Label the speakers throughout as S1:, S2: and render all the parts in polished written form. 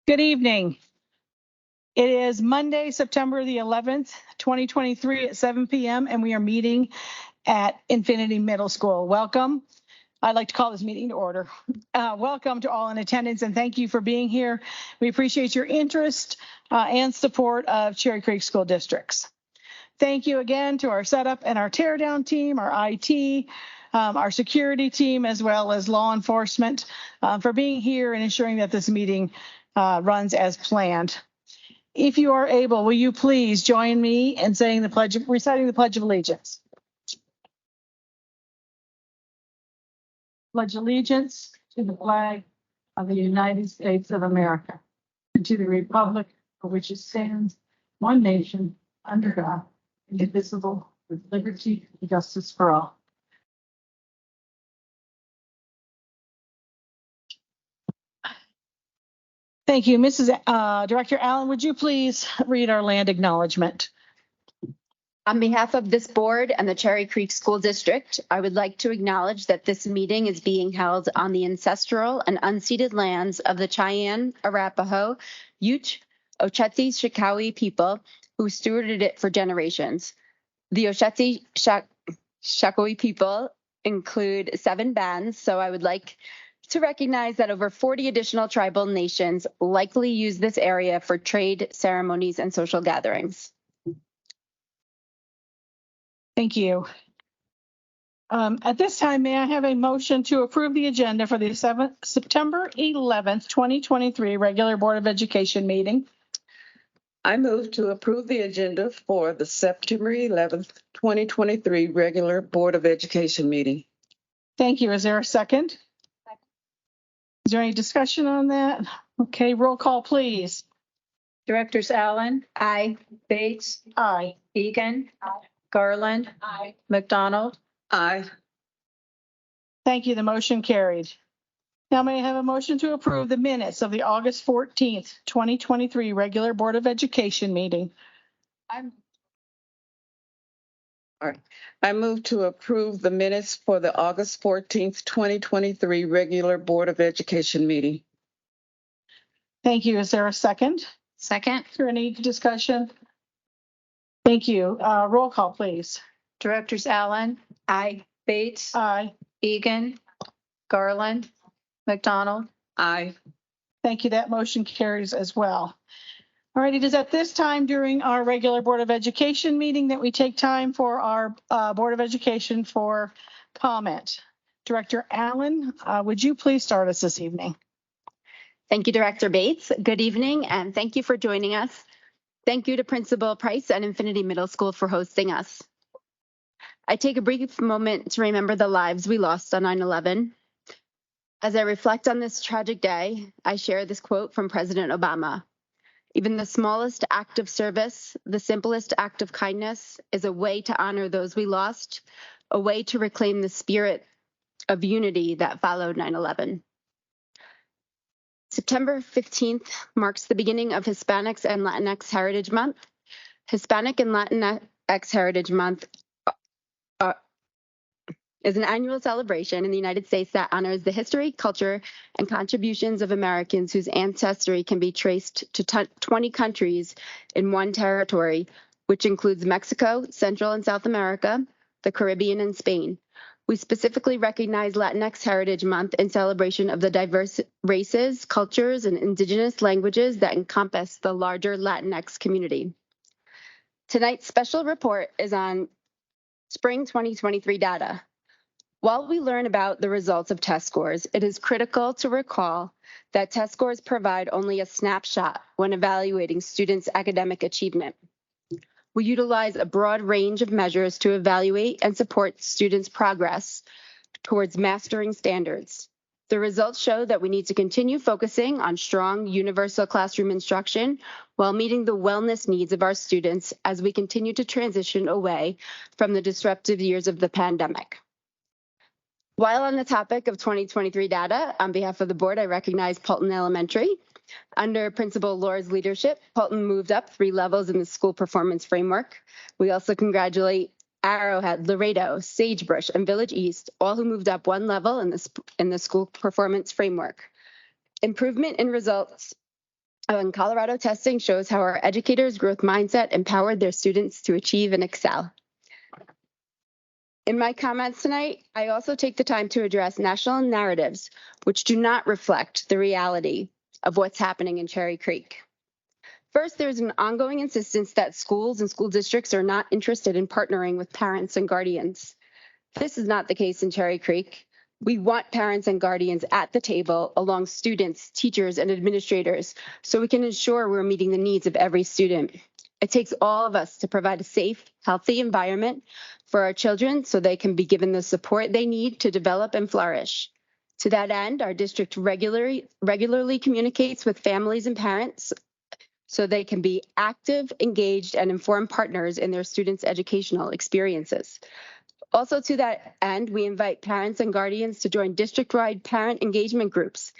S1: Good evening. It is Monday, September the 11th, 2023 at 7 p.m. and we are meeting at Infinity Middle School. Welcome. I'd like to call this meeting to order. Welcome to all in attendance and thank you for being here. We appreciate your interest and support of Cherry Creek School Districts. Thank you again to our setup and our teardown team, our IT, our security team, as well as law enforcement for being here and ensuring that this meeting runs as planned. If you are able, will you please join me in saying reciting the Pledge of Allegiance? Pledge allegiance to the flag of the United States of America and to the republic for which it stands, one nation, under God, indivisible, with liberty and justice for all. Thank you. Mrs. Director Allen, would you please read our land acknowledgement?
S2: On behalf of this board and the Cherry Creek School District, I would like to acknowledge that this meeting is being held on the ancestral and unceded lands of the Cheyenne, Arapaho, Ute, Oceti, Shikawi people who stewarded it for generations. The Oceti Shikawi people include 7 bands, so I would like to recognize that over 40 additional tribal nations likely use this area for trade, ceremonies, and social gatherings.
S1: Thank you. At this time, may I have a motion to approve the agenda for the September 11th, 2023 regular Board of Education meeting?
S3: I move to approve the agenda for the September 11th, 2023 regular Board of Education meeting.
S1: Thank you. Is there a second? Is there any discussion on that? Okay, roll call, please.
S4: Directors Allen.
S2: Aye.
S4: Bates.
S1: Aye.
S4: Egan. Aye. Garland.
S1: Aye.
S4: McDonald.
S3: Aye.
S1: Thank you. The motion carried. Now may I have a motion to approve the minutes of the August 14th, 2023 regular Board of Education meeting?
S3: I move to approve the minutes for the August 14th, 2023 regular Board of Education meeting.
S1: Thank you. Is there a second?
S4: Second.
S1: Is there any discussion? Thank you. Roll call, please.
S4: Directors Allen.
S2: Aye.
S4: Bates.
S1: Aye.
S4: Egan. Garland. McDonald.
S3: Aye.
S1: Thank you. That motion carries as well. All right. It is at this time during our regular Board of Education meeting that we take time for our Board of Education for comment. Director Allen, would you please start us this evening?
S2: Thank you, Director Bates. Good evening, and thank you for joining us. Thank you to Principal Price and Infinity Middle School for hosting us. I take a brief moment to remember the lives we lost on 9/11. As I reflect on this tragic day, I share this quote from President Obama. Even the smallest act of service, the simplest act of kindness, is a way to honor those we lost, a way to reclaim the spirit of unity that followed 9/11. September 15th marks the beginning of Hispanics and Latinx Heritage Month. Hispanic and Latinx Heritage Month is an annual celebration in the United States that honors the history, culture, and contributions of Americans whose ancestry can be traced to 20 countries in one territory, which includes Mexico, Central and South America, the Caribbean, and Spain. We specifically recognize Latinx Heritage Month in celebration of the diverse races, cultures, and indigenous languages that encompass the larger Latinx community. Tonight's special report is on spring 2023 data. While we learn about the results of test scores, it is critical to recall that test scores provide only a snapshot when evaluating students' academic achievement. We utilize a broad range of measures to evaluate and support students' progress towards mastering standards. The results show that we need to continue focusing on strong universal classroom instruction while meeting the wellness needs of our students as we continue to transition away from the disruptive years of the pandemic. While on the topic of 2023 data, on behalf of the board, I recognize Paulton Elementary. Under Principal Lohr's leadership, Paulton moved up 3 levels in the school performance framework. We also congratulate Arrowhead, Laredo, Sagebrush, and Village East, all who moved up 1 level in the school performance framework. Improvement in results And Colorado testing shows how our educators' growth mindset empowered their students to achieve and excel. In my comments tonight, I also take the time to address national narratives which do not reflect the reality of what's happening in Cherry Creek. First, there's an ongoing insistence that schools and school districts are not interested in partnering with parents and guardians. This is not the case in Cherry Creek. We want parents and guardians at the table along students, teachers, and administrators so we can ensure we're meeting the needs of every student. It takes all of us to provide a safe, healthy environment for our children so they can be given the support they need to develop and flourish. To that end, our district regularly communicates with families and parents so they can be active, engaged, and informed partners in their students' educational experiences. Also, to that end, we invite parents and guardians to join district-wide parent engagement groups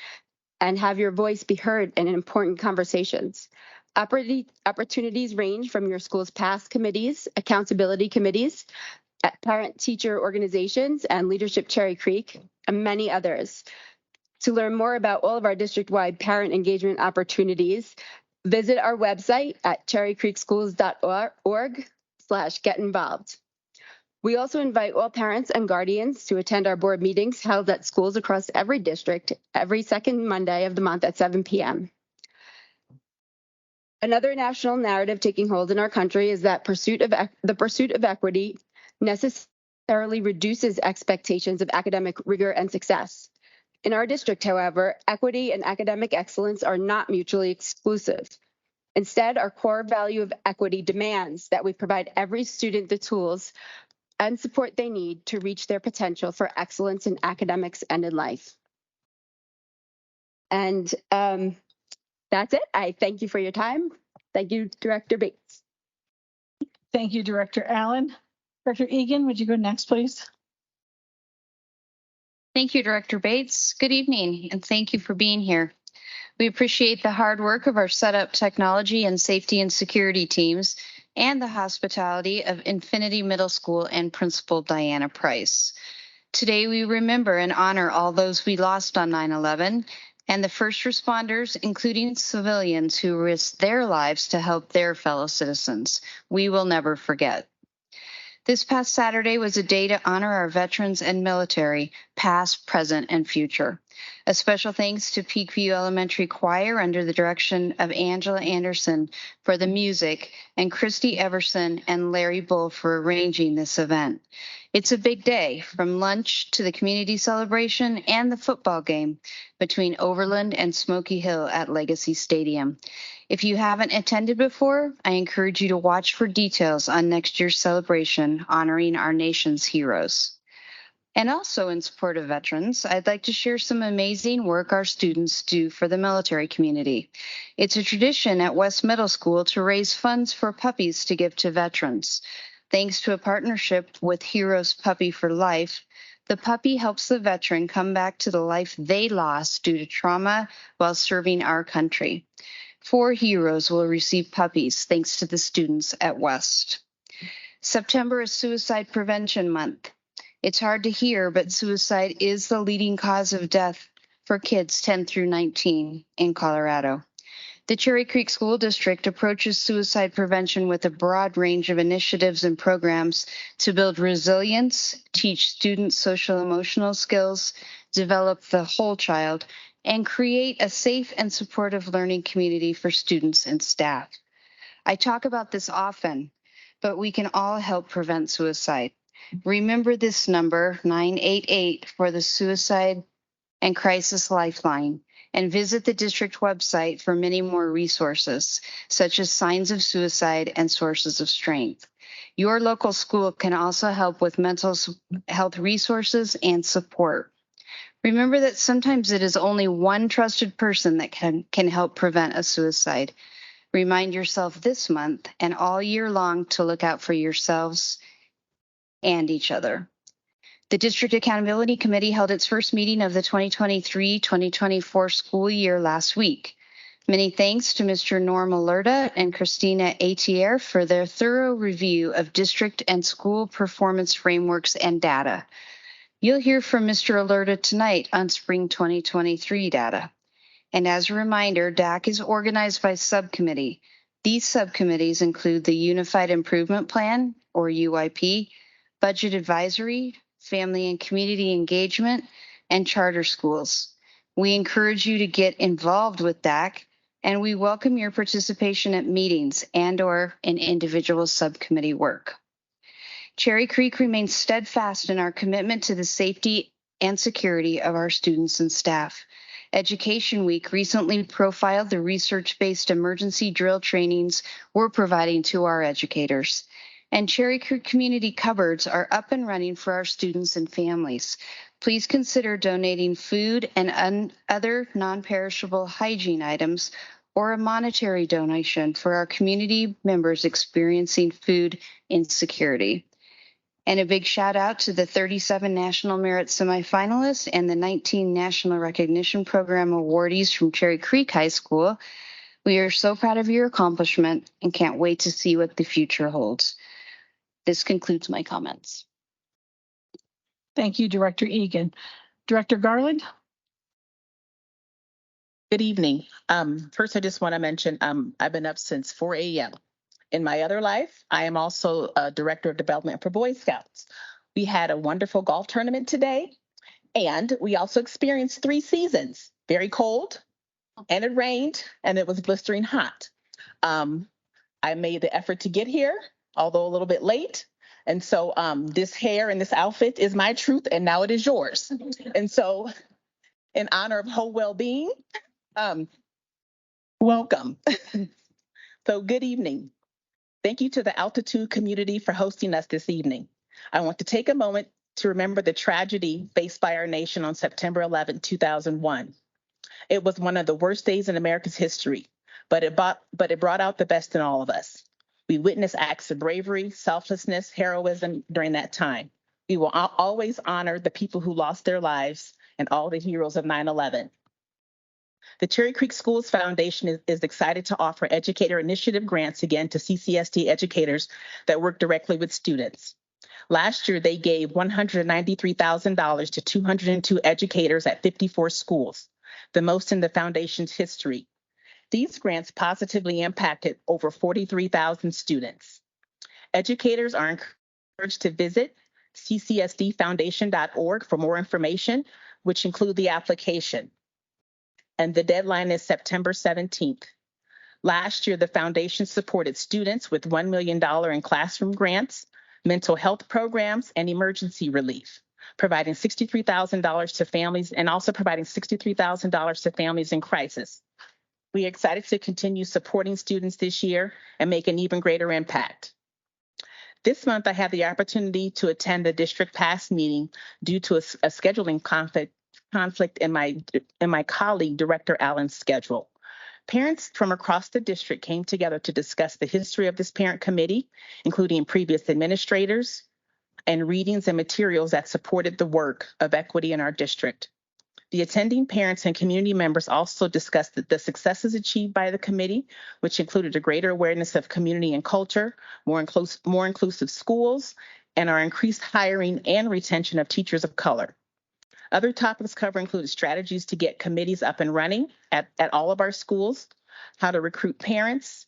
S2: and have your voice be heard in important conversations. Opportunities range from your school's past committees, accountability committees, parent-teacher organizations, and Leadership Cherry Creek, and many others. To learn more about all of our district-wide parent engagement opportunities, visit our website at cherrycreekschools.org/get-involved. We also invite all parents and guardians to attend our board meetings held at schools across every district every second Monday of the month at 7 p.m. Another national narrative taking hold in our country is that the pursuit of equity necessarily reduces expectations of academic rigor and success. In our district, however, equity and academic excellence are not mutually exclusive. Instead, our core value of equity demands that we provide every student the tools and support they need to reach their potential for excellence in academics and in life. And that's it. I thank you for your time. Thank you, Director Bates.
S1: Thank you, Director Allen. Director Egan, would you go next, please?
S5: Thank you, Director Bates. Good evening, and thank you for being here. We appreciate the hard work of our setup technology and safety and security teams and the hospitality of Infinity Middle School and Principal Diana Price. Today, we remember and honor all those we lost on 9/11 and the first responders, including civilians who risked their lives to help their fellow citizens. We will never forget. This past Saturday was a day to honor our veterans and military, past, present, and future. A special thanks to Peakview Elementary Choir under the direction of Angela Anderson for the music and Christy Everson and Larry Bull for arranging this event. It's a big day, from lunch to the community celebration and the football game between Overland and Smoky Hill at Legacy Stadium. If you haven't attended before, I encourage you to watch for details on next year's celebration honoring our nation's heroes. And also in support of veterans, I'd like to share some amazing work our students do for the military community. It's a tradition at West Middle School to raise funds for puppies to give to veterans. Thanks to a partnership with Heroes Puppy for Life, the puppy helps the veteran come back to the life they lost due to trauma while serving our country. 4 heroes will receive puppies thanks to the students at West. September is Suicide Prevention Month. It's hard to hear, but suicide is the leading cause of death for kids 10 through 19 in Colorado. The Cherry Creek School District approaches suicide prevention with a broad range of initiatives and programs to build resilience, teach students social emotional skills, develop the whole child, and create a safe and supportive learning community for students and staff. I talk about this often, but we can all help prevent suicide. Remember this number, 988, for the Suicide and Crisis Lifeline, and visit the district website for many more resources, such as signs of suicide and sources of strength. Your local school can also help with mental health resources and support. Remember that sometimes it is only one trusted person that can help prevent a suicide. Remind yourself this month and all year long to look out for yourselves and each other. The District Accountability Committee held its first meeting of the 2023-2024 school year last week. Many thanks to Mr. Norm Alerta and Christina Atier for their thorough review of district and school performance frameworks and data. You'll hear from Mr. Alerta tonight on spring 2023 data. And as a reminder, DAC is organized by subcommittee. These subcommittees include the Unified Improvement Plan, or UIP, Budget Advisory, Family and Community Engagement, and Charter Schools. We encourage you to get involved with DAC, and we welcome your participation at meetings and/or in individual subcommittee work. Cherry Creek remains steadfast in our commitment to the safety and security of our students and staff. Education Week recently profiled the research-based emergency drill trainings we're providing to our educators. And Cherry Creek community cupboards are up and running for our students and families. Please consider donating food and other non-perishable hygiene items or a monetary donation for our community members experiencing food insecurity. And a big shout out to the 37 National Merit semifinalists and the 19 National Recognition Program awardees from Cherry Creek High School. We are so proud of your accomplishment and can't wait to see what the future holds. This concludes my comments.
S1: Thank you, Director Egan. Director Garland?
S6: Good evening. First, I just want to mention I've been up since 4 a.m. In my other life, I am also a Director of Development for Boy Scouts. We had a wonderful golf tournament today, and we also experienced 3 seasons. Very cold, and it rained, and it was blistering hot. I made the effort to get here, although a little bit late. And so this hair and this outfit is my truth, and now it is yours. And so in honor of whole well-being, welcome. So good evening. Thank you to the Altitude community for hosting us this evening. I want to take a moment to remember the tragedy faced by our nation on September 11, 2001. It was one of the worst days in America's history, but it brought out the best in all of us. We witnessed acts of bravery, selflessness, heroism during that time. We will always honor the people who lost their lives and all the heroes of 9/11. The Cherry Creek Schools Foundation is excited to offer educator initiative grants again to CCSD educators that work directly with students. Last year, they gave $193,000 to 202 educators at 54 schools, the most in the foundation's history. These grants positively impacted over 43,000 students. Educators are encouraged to visit ccsdfoundation.org for more information, which include the application. And the deadline is September 17th. Last year, the foundation supported students with $1 million in classroom grants, mental health programs, and emergency relief, providing $63,000 to families and also providing $63,000 to families in crisis. We are excited to continue supporting students this year and make an even greater impact. This month, I had the opportunity to attend the district PASS meeting due to a scheduling conflict in my colleague, Director Allen's schedule. Parents from across the district came together to discuss the history of this parent committee, including previous administrators and readings and materials that supported the work of equity in our district. The attending parents and community members also discussed the successes achieved by the committee, which included a greater awareness of community and culture, more inclusive schools, and our increased hiring and retention of teachers of color. Other topics covered included strategies to get committees up and running at all of our schools, how to recruit parents,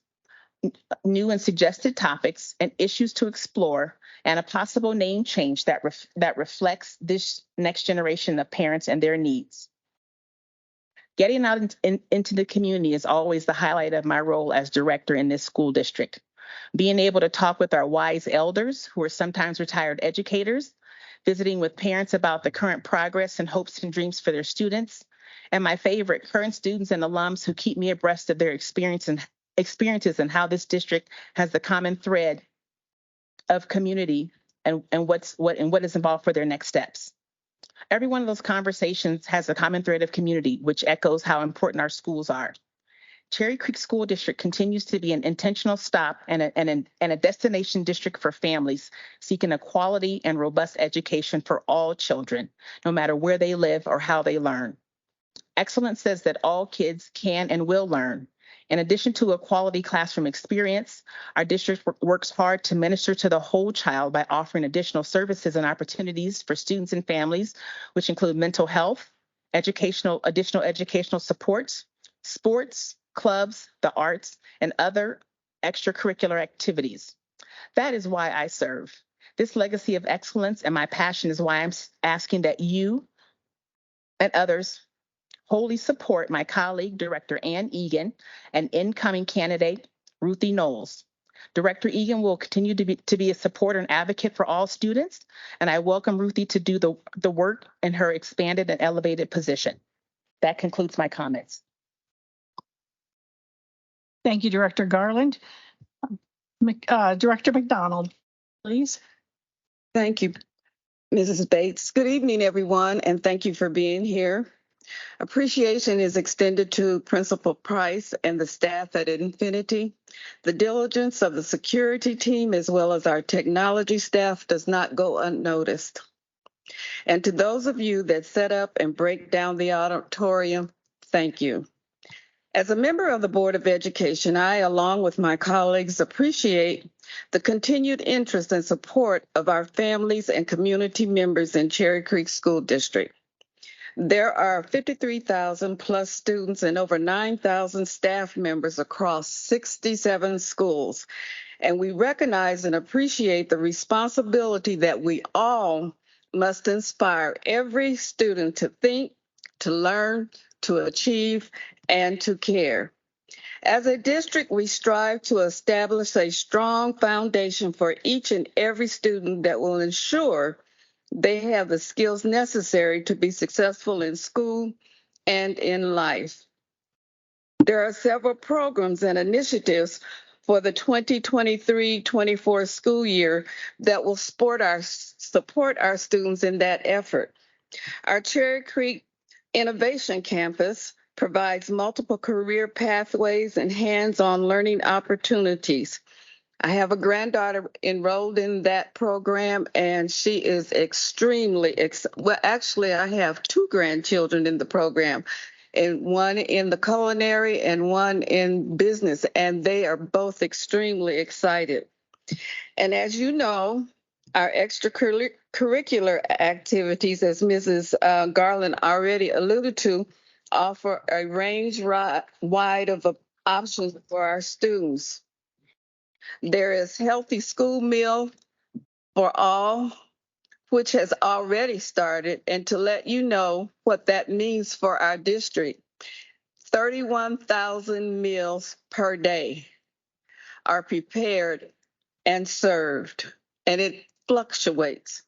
S6: new and suggested topics and issues to explore, and a possible name change that reflects this next generation of parents and their needs. Getting out into the community is always the highlight of my role as director in this school district. Being able to talk with our wise elders, who are sometimes retired educators, visiting with parents about the current progress and hopes and dreams for their students, and my favorite, current students and alums who keep me abreast of their experiences and how this district has the common thread of community and what is involved for their next steps. Every one of those conversations has a common thread of community, which echoes how important our schools are. Cherry Creek School District continues to be an intentional stop and a destination district for families seeking a quality and robust education for all children, no matter where they live or how they learn. Excellence says that all kids can and will learn. In addition to a quality classroom experience, our district works hard to minister to the whole child by offering additional services and opportunities for students and families, which include mental health, additional educational supports, sports, clubs, the arts, and other extracurricular activities. That is why I serve. This legacy of excellence and my passion is why I'm asking that you and others wholly support my colleague, Director Ann Egan, and incoming candidate, Ruthie Knowles. Director Egan will continue to be a supporter and advocate for all students, and I welcome Ruthie to do the work in her expanded and elevated position. That concludes my comments.
S1: Thank you, Director Garland. Director McDonald, please.
S3: Thank you, Mrs. Bates. Good evening, everyone, and thank you for being here. Appreciation is extended to Principal Price and the staff at Infinity. The diligence of the security team as well as our technology staff does not go unnoticed. And to those of you that set up and break down the auditorium, thank you. As a member of the Board of Education, I, along with my colleagues, appreciate the continued interest and support of our families and community members in Cherry Creek School District. There are 53,000 plus students and over 9,000 staff members across 67 schools, and we recognize and appreciate the responsibility that we all must inspire every student to think, to learn, to achieve, and to care. As a district, we strive to establish a strong foundation for each and every student that will ensure they have the skills necessary to be successful in school and in life. There are several programs and initiatives for the 2023-24 school year that will support our students in that effort. Our Cherry Creek Innovation Campus provides multiple career pathways and hands-on learning opportunities. I have a granddaughter enrolled in that program, and she is extremely, well, actually, I have two grandchildren in the program, and one in the culinary and one in business, and they are both extremely excited. And as you know, our extracurricular activities, as Mrs. Garland already alluded to, offer a range wide of options for our students. There is Healthy School Meal for All, which has already started. And to let you know what that means for our district, 31,000 meals per day are prepared and served, and it fluctuates.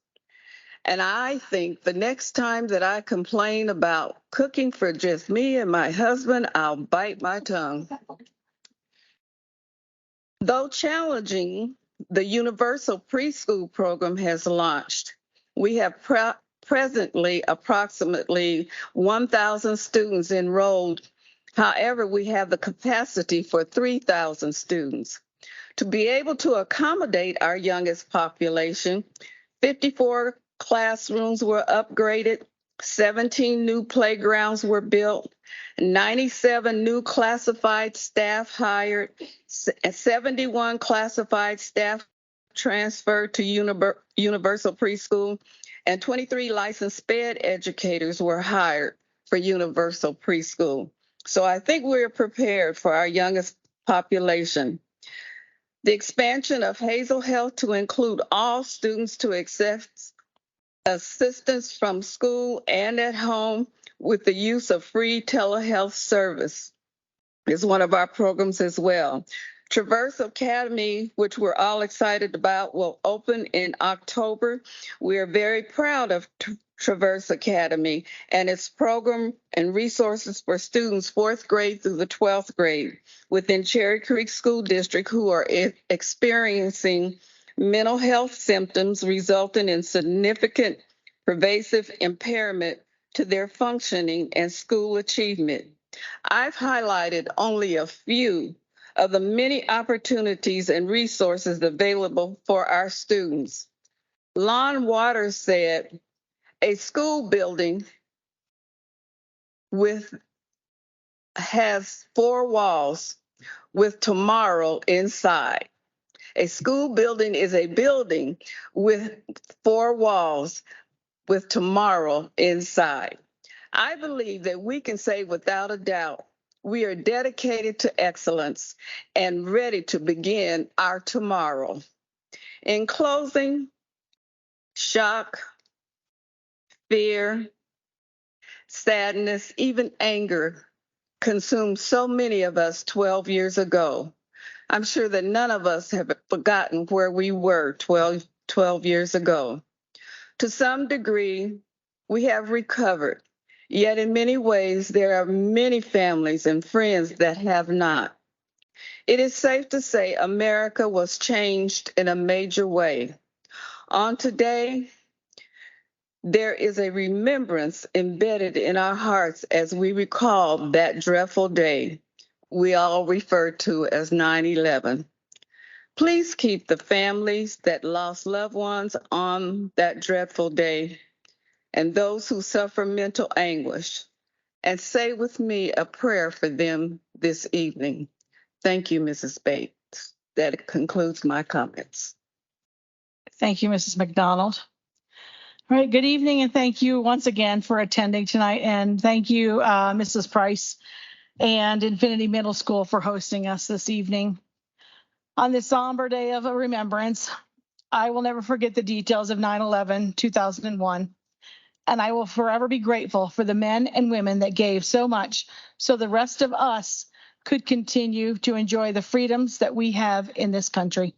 S3: And I think the next time that I complain about cooking for just me and my husband, I'll bite my tongue. Though challenging, the Universal Preschool Program has launched. We have presently approximately 1,000 students enrolled. However, we have the capacity for 3,000 students. To be able to accommodate our youngest population, 54 classrooms were upgraded, 17 new playgrounds were built, 97 new classified staff hired, 71 classified staff transferred to Universal Preschool, and 23 licensed SPED educators were hired for Universal Preschool. So I think we're prepared for our youngest population. The expansion of Hazel Health to include all students to access assistance from school and at home with the use of free telehealth service is one of our programs as well. Traverse Academy, which we're all excited about, will open in October. We are very proud of Traverse Academy and its program and resources for students 4th grade through the 12th grade within Cherry Creek School District who are experiencing mental health symptoms resulting in significant pervasive impairment to their functioning and school achievement. I've highlighted only a few of the many opportunities and resources available for our students. Lon Waters said, a school building has 4 walls with tomorrow inside. A school building is a building with 4 walls with tomorrow inside. I believe that we can say without a doubt We are dedicated to excellence and ready to begin our tomorrow. In closing, shock, fear, sadness, even anger consumed so many of us 12 years ago. I'm sure that none of us have forgotten where we were 12 years ago. To some degree, we have recovered, yet in many ways, there are many families and friends that have not. It is safe to say America was changed in a major way. On today, there is a remembrance embedded in our hearts as we recall that dreadful day we all refer to as 9/11. Please keep the families that lost loved ones on that dreadful day and those who suffer mental anguish, and say with me a prayer for them this evening. Thank you, Mrs. Bates. That concludes my comments.
S1: Thank you, Mrs. McDonald. All right, good evening, and thank you once again for attending tonight. And thank you, Mrs. Price and Infinity Middle School for hosting us this evening. On this somber day of remembrance, I will never forget the details of 9/11, 2001. And I will forever be grateful for the men and women that gave so much so the rest of us could continue to enjoy the freedoms that we have in this country.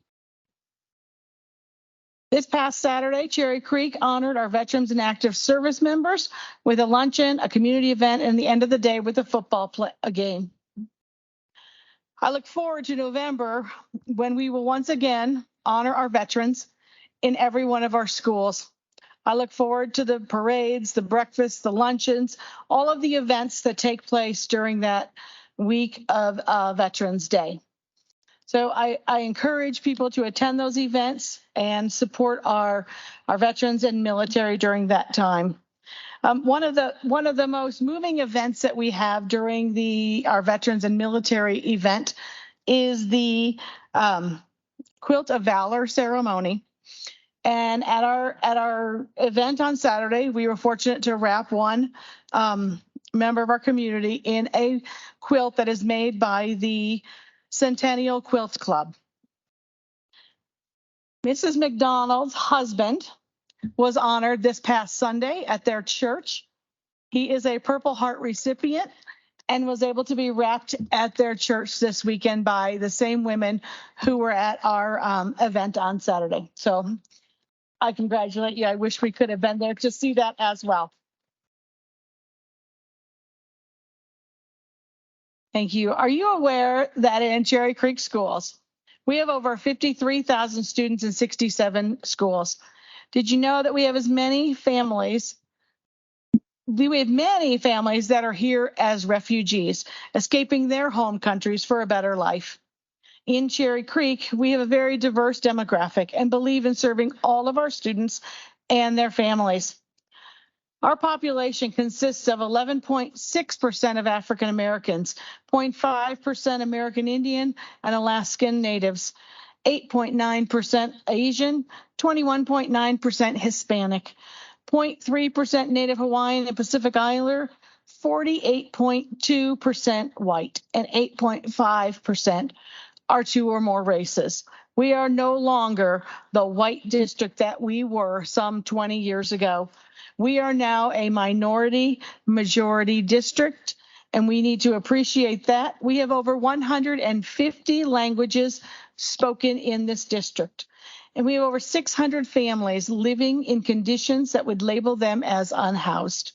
S1: This past Saturday, Cherry Creek honored our veterans and active service members with a luncheon, a community event, and the end of the day with a game. I look forward to November when we will once again honor our veterans in every one of our schools. I look forward to the parades, the breakfasts, the luncheons, all of the events that take place during that week of Veterans Day. So I encourage people to attend those events and support our veterans and military during that time. One of the most moving events that we have during our veterans and military event is the Quilt of Valor ceremony. And at our event on Saturday, we were fortunate to wrap one member of our community in a quilt that is made by the Centennial Quilt Club. Mrs. McDonald's husband was honored this past Sunday at their church. He is a Purple Heart recipient and was able to be wrapped at their church this weekend by the same women who were at our event on Saturday. So I congratulate you. I wish we could have been there to see that as well. Thank you. Are you aware that in Cherry Creek schools, we have over 53,000 students in 67 schools? Did you know that we have many families that are here as refugees, escaping their home countries for a better life? In Cherry Creek, we have a very diverse demographic and believe in serving all of our students and their families. Our population consists of 11.6% of African Americans, 0.5% American Indian and Alaskan Natives, 8.9% Asian, 21.9% Hispanic, 0.3% Native Hawaiian and Pacific Islander, 48.2% white, and 8.5% are two or more races. We are no longer the white district that we were some 20 years ago. We are now a minority majority district, and we need to appreciate that. We have over 150 languages spoken in this district, and we have over 600 families living in conditions that would label them as unhoused.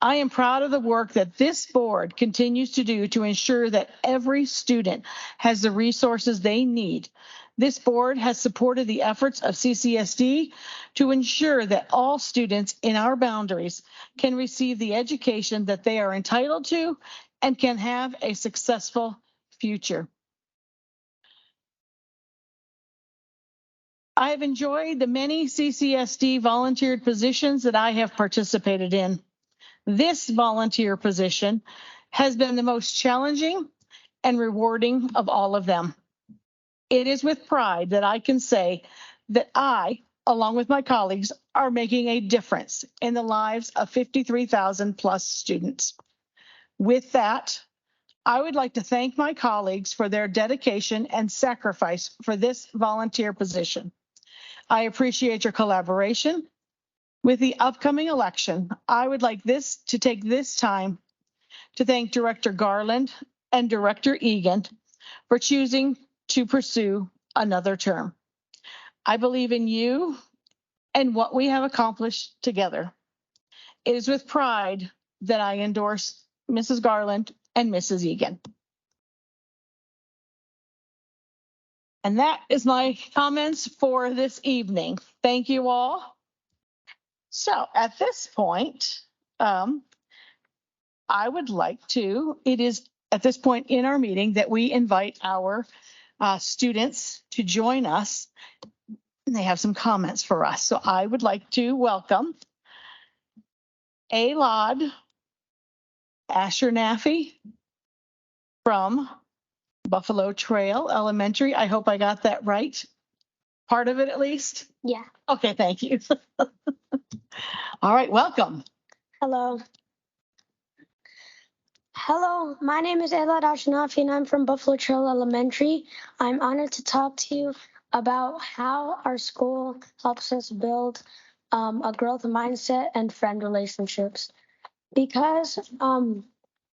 S1: I am proud of the work that this board continues to do to ensure that every student has the resources they need. This board has supported the efforts of CCSD to ensure that all students in our boundaries can receive the education that they are entitled to and can have a successful future. I have enjoyed the many CCSD volunteered positions that I have participated in. This volunteer position has been the most challenging and rewarding of all of them. It is with pride that I can say that I, along with my colleagues, are making a difference in the lives of 53,000 plus students. With that, I would like to thank my colleagues for their dedication and sacrifice for this volunteer position. I appreciate your collaboration. With the upcoming election, I would like to take this time to thank Director Garland and Director Egan for choosing to pursue another term. I believe in you and what we have accomplished together. It is with pride that I endorse Mrs. Garland and Mrs. Egan. And that is my comments for this evening. Thank you all. So at this point, I would like to, it is at this point in our meeting that we invite our students to join us. And they have some comments for us. So I would like to welcome Elad Ashernafy from Buffalo Trail Elementary. I hope I got that right. Part of it at least?
S7: Yeah.
S1: Okay, thank you. All right, welcome.
S7: Hello. Hello, my name is Elad Ashnafi and I'm from Buffalo Trail Elementary. I'm honored to talk to you about how our school helps us build a growth mindset and friend relationships. Because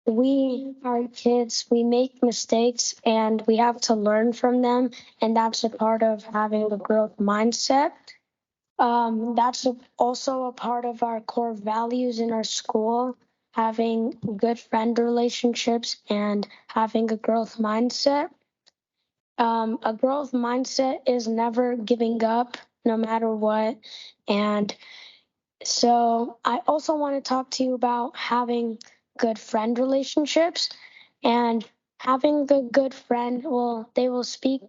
S7: we are kids, we make mistakes and we have to learn from them, and that's a part of having a growth mindset. That's also a part of our core values in our school, having good friend relationships and having a growth mindset. A growth mindset is never giving up no matter what. And so I also want to talk to you about having good friend relationships, and having a good friend they'll speak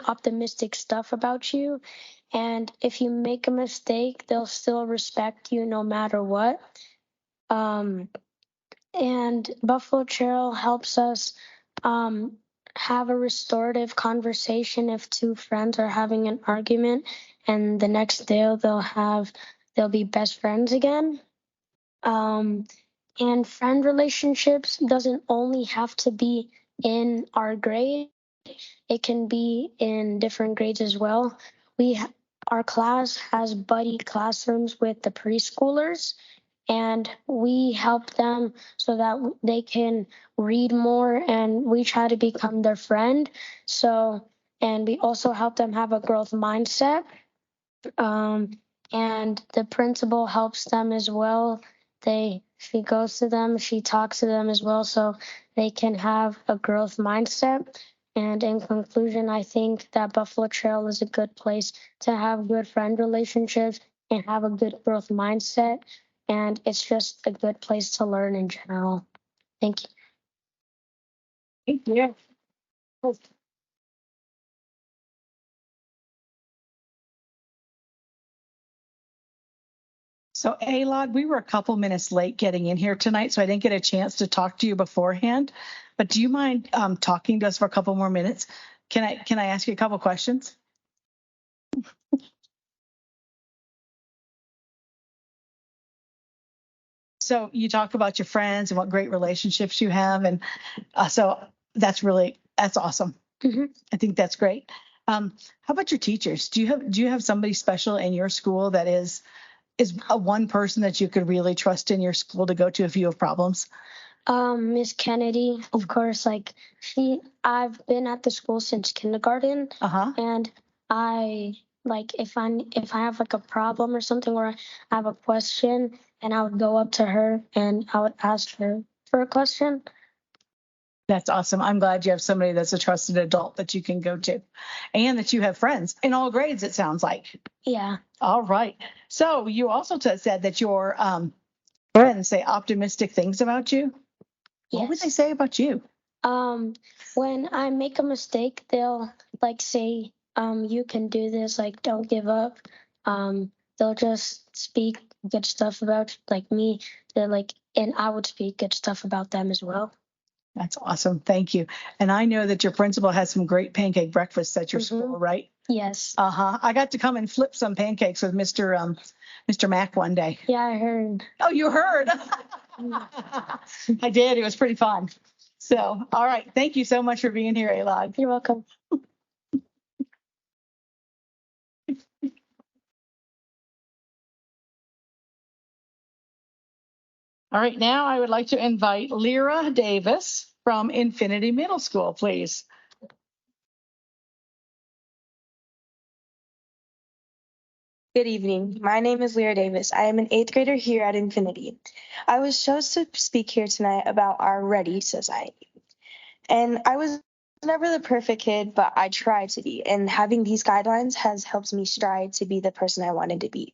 S7: optimistic stuff about you, and if you make a mistake they'll still respect you no matter what. And Buffalo Trail helps us have a restorative conversation if two friends are having an argument, and the next day they'll be best friends again. And friend relationships doesn't only have to be in our grade, it can be in different grades as well. Our class has buddy classrooms with the preschoolers, and we help them so that they can read more, and we try to become their friend. And we also help them have a growth mindset. And the principal helps them as well. She goes to them, she talks to them as well, so they can have a growth mindset. And in conclusion, I think that Buffalo Trail is a good place to have good friend relationships and have a good growth mindset. And it's just a good place to learn in general. Thank you.
S1: Thank you. So Elad, we were a couple minutes late getting in here tonight, so I didn't get a chance to talk to you beforehand. But do you mind talking to us for a couple more minutes? Can I ask you a couple questions? So you talk about your friends and what great relationships you have, and so that's awesome.
S7: Mm-hmm.
S1: I think that's great. How about your teachers? Do you have somebody special in your school that is a one person that you could really trust in your school to go to if you have problems?
S7: Miss Kennedy, of course. I've been at the school since kindergarten, and if I have like a problem or something, or I have a question, and I would go up to her and I would ask her for a question.
S1: That's awesome. I'm glad you have somebody that's a trusted adult that you can go to, and that you have friends in all grades, it sounds like.
S7: Yeah.
S1: All right. So you also said that your friends say optimistic things about you.
S7: Yes.
S1: What would they say about you?
S7: When I make a mistake, they'll say, you can do this, don't give up. They'll just speak good stuff about me. And I would speak good stuff about them as well.
S1: That's awesome. Thank you. And I know that your principal has some great pancake breakfasts at your school, right?
S7: Yes.
S1: I got to come and flip some pancakes with Mr. Mack one day.
S7: Yeah, I heard.
S1: Oh, you heard? I did. It was pretty fun. So, all right. Thank you so much for being here, Elad.
S7: You're welcome.
S1: All right. Now I would like to invite Lyra Davis from Infinity Middle School, please.
S8: Good evening. My name is Lyra Davis. I am an 8th grader here at Infinity. I was chosen to speak here tonight about our Ready Society. And I was never the perfect kid, but I tried to be. And having these guidelines has helped me strive to be the person I wanted to be.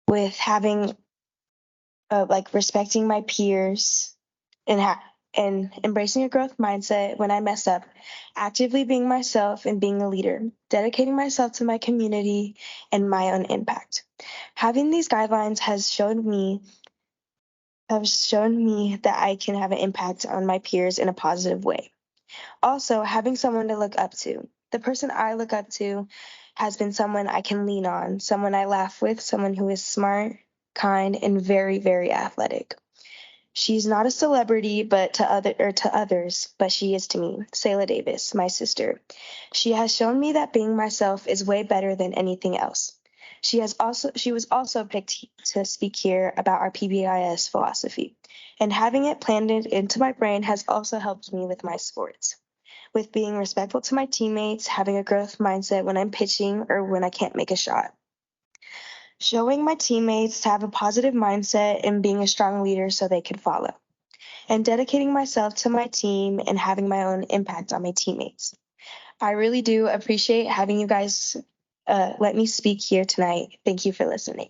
S8: With having, respecting my peers and embracing a growth mindset when I mess up, actively being myself and being a leader, dedicating myself to my community and my own impact. Having these guidelines has shown me that I can have an impact on my peers in a positive way. Also, having someone to look up to. The person I look up to has been someone I can lean on, someone I laugh with, someone who is smart, kind, and very, very athletic. She's not a celebrity, but to others, but she is to me, Selah Davis, my sister. She has shown me that being myself is way better than anything else. She was also picked to speak here about our PBIS philosophy, and having it planted into my brain has also helped me with my sports, with being respectful to my teammates, having a growth mindset when I'm pitching or when I can't make a shot. Showing my teammates to have a positive mindset and being a strong leader so they can follow. And dedicating myself to my team and having my own impact on my teammates. I really do appreciate having you guys let me speak here tonight. Thank you for listening.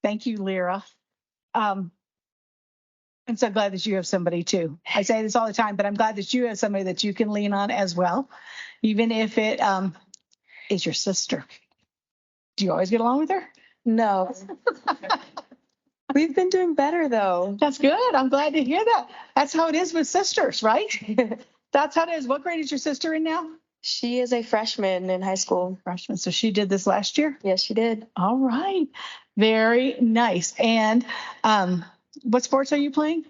S1: Thank you, Lyra. I'm so glad that you have somebody too. I say this all the time, but I'm glad that you have somebody that you can lean on as well, even if it is your sister. Do you always get along with her?
S8: No. We've been doing better though.
S1: That's good. I'm glad to hear that. That's how it is with sisters, right? That's how it is. What grade is your sister in now?
S8: She is a freshman in high school.
S1: Freshman. So she did this last year?
S8: Yes, she did.
S1: All right. Very nice. And what sports are you playing?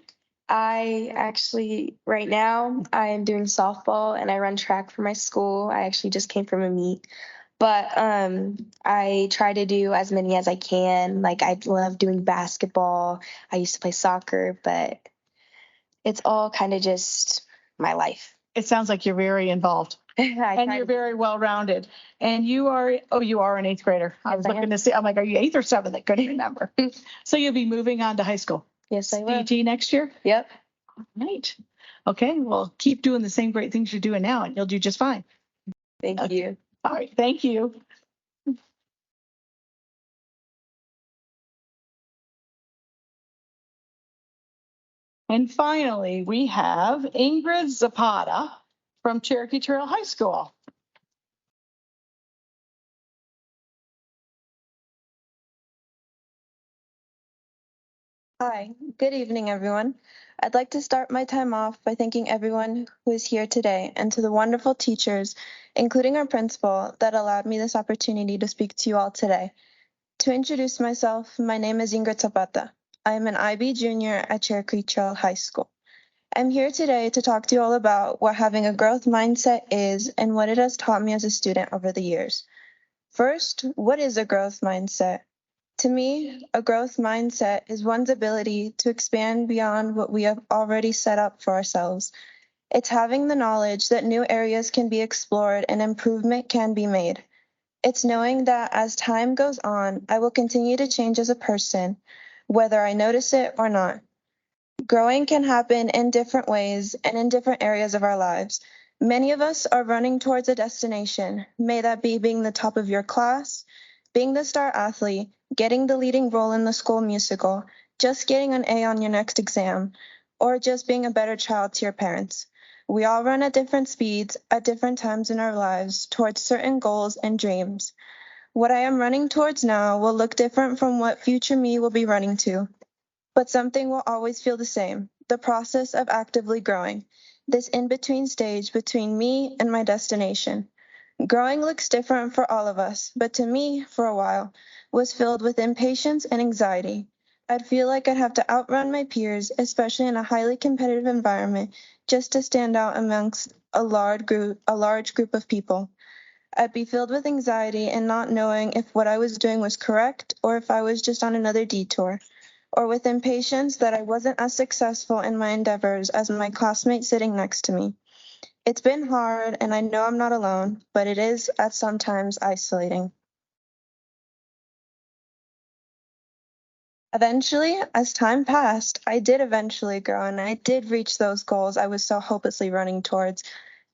S8: I actually, right now, I am doing softball and I run track for my school. I actually just came from a meet. But I try to do as many as I can. Like, I love doing basketball. I used to play soccer, but it's all kind of just my life.
S1: It sounds like you're very involved. And you're very well-rounded. And you are an 8th grader. I was looking to see, I'm like, are you 8th or 7th? I couldn't remember. So you'll be moving on to high school.
S8: Yes, I will.
S1: DT next year?
S8: Yep.
S1: All right. Okay, well, keep doing the same great things you're doing now and you'll do just fine.
S8: Thank you.
S1: All right, thank you. And finally, we have Ingrid Zapata from Cherokee Trail High School.
S9: Hi, good evening, everyone. I'd like to start my time off by thanking everyone who is here today and to the wonderful teachers, including our principal, that allowed me this opportunity to speak to you all today. To introduce myself, my name is Ingrid Zapata. I am an IB junior at Cherokee Trail High School. I'm here today to talk to you all about what having a growth mindset is and what it has taught me as a student over the years. First, what is a growth mindset? To me, a growth mindset is one's ability to expand beyond what we have already set up for ourselves. It's having the knowledge that new areas can be explored and improvement can be made. It's knowing that as time goes on, I will continue to change as a person, whether I notice it or not. Growing can happen in different ways and in different areas of our lives. Many of us are running towards a destination, may that be being the top of your class, being the star athlete, getting the leading role in the school musical, just getting an A on your next exam, or just being a better child to your parents. We all run at different speeds at different times in our lives towards certain goals and dreams. What I am running towards now will look different from what future me will be running to, but something will always feel the same, the process of actively growing. this in-between stage between me and my destination. Growing looks different for all of us, but to me, for a while, was filled with impatience and anxiety. I'd feel like I'd have to outrun my peers, especially in a highly competitive environment, just to stand out amongst a large group of people. I'd be filled with anxiety and not knowing if what I was doing was correct or if I was just on another detour, or with impatience that I wasn't as successful in my endeavors as my classmate sitting next to me. It's been hard, and I know I'm not alone, but it is at sometimes isolating. Eventually, as time passed, I did eventually grow, and I did reach those goals I was so hopelessly running towards.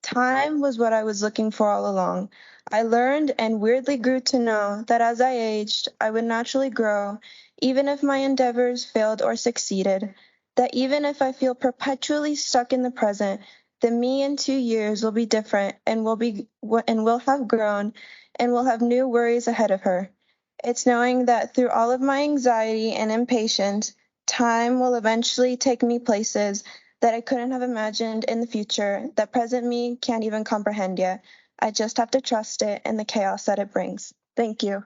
S9: Time was what I was looking for all along. I learned and weirdly grew to know that as I aged, I would naturally grow, even if my endeavors failed or succeeded, that even if I feel perpetually stuck in the present, the me in 2 years will be different and will have grown and will have new worries ahead of her. It's knowing that through all of my anxiety and impatience, time will eventually take me places that I couldn't have imagined in the future, that present me can't even comprehend yet. I just have to trust it and the chaos that it brings. Thank you.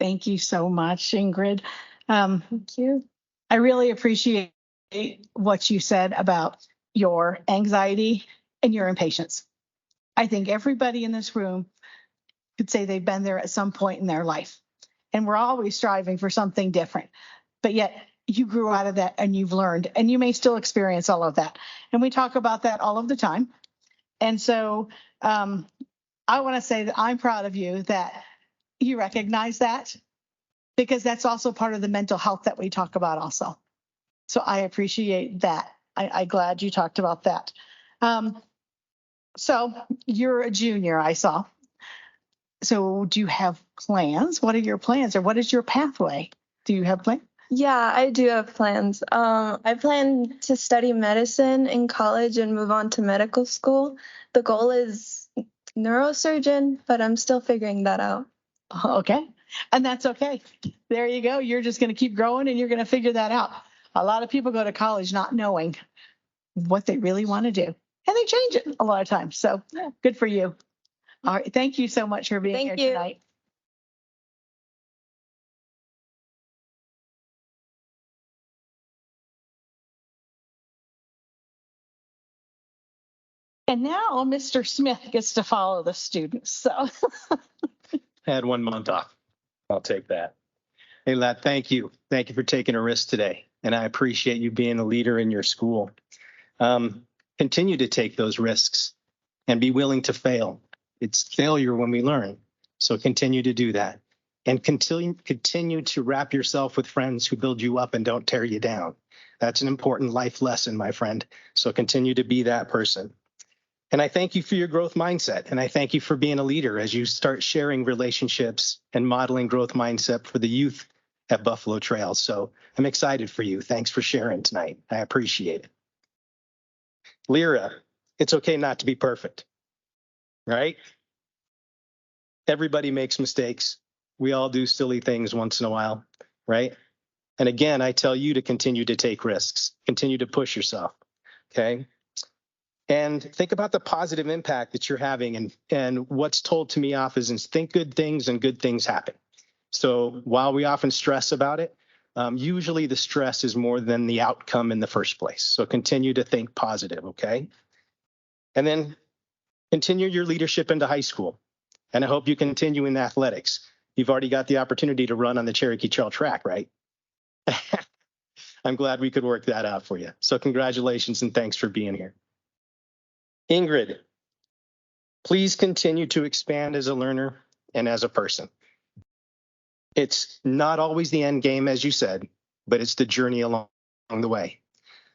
S1: Thank you so much, Ingrid.
S9: Thank you.
S1: I really appreciate what you said about your anxiety and your impatience. I think everybody in this room could say they've been there at some point in their life. And we're always striving for something different. But yet you grew out of that and you've learned, and you may still experience all of that. And we talk about that all of the time. And so I want to say that I'm proud of you that you recognize that, because that's also part of the mental health that we talk about also. So I appreciate that. I'm glad you talked about that. So you're a junior, I saw. So do you have plans? What are your plans, or what is your pathway? Do you have plans?
S9: Yeah, I do have plans. I plan to study medicine in college and move on to medical school. The goal is neurosurgeon, but I'm still figuring that out.
S1: Okay. And that's okay. There you go. You're just going to keep growing and you're going to figure that out. A lot of people go to college not knowing what they really want to do, and they change it a lot of times. So good for you. All right. Thank you so much for being here tonight. And now Mr. Smith gets to follow the students. So
S10: Had 1 month off. I'll take that. Hey, lad, thank you. Thank you for taking a risk today. And I appreciate you being a leader in your school. Continue to take those risks and be willing to fail. It's failure when we learn. So continue to do that. And continue to wrap yourself with friends who build you up and don't tear you down. That's an important life lesson, my friend. So continue to be that person. And I thank you for your growth mindset. And I thank you for being a leader as you start sharing relationships and modeling growth mindset for the youth at Buffalo Trails. So I'm excited for you. Thanks for sharing tonight. I appreciate it. Lyra, it's okay not to be perfect, right? Everybody makes mistakes. We all do silly things once in a while, right? And again, I tell you to continue to take risks, continue to push yourself, okay? And think about the positive impact that you're having. And what's told to me often is think good things and good things happen. So while we often stress about it, usually the stress is more than the outcome in the first place. So continue to think positive, okay? And then continue your leadership into high school. And I hope you continue in athletics. You've already got the opportunity to run on the Cherokee Trail track, right? I'm glad we could work that out for you. So congratulations and thanks for being here. Ingrid, please continue to expand as a learner and as a person. It's not always the end game, as you said, but it's the journey along the way.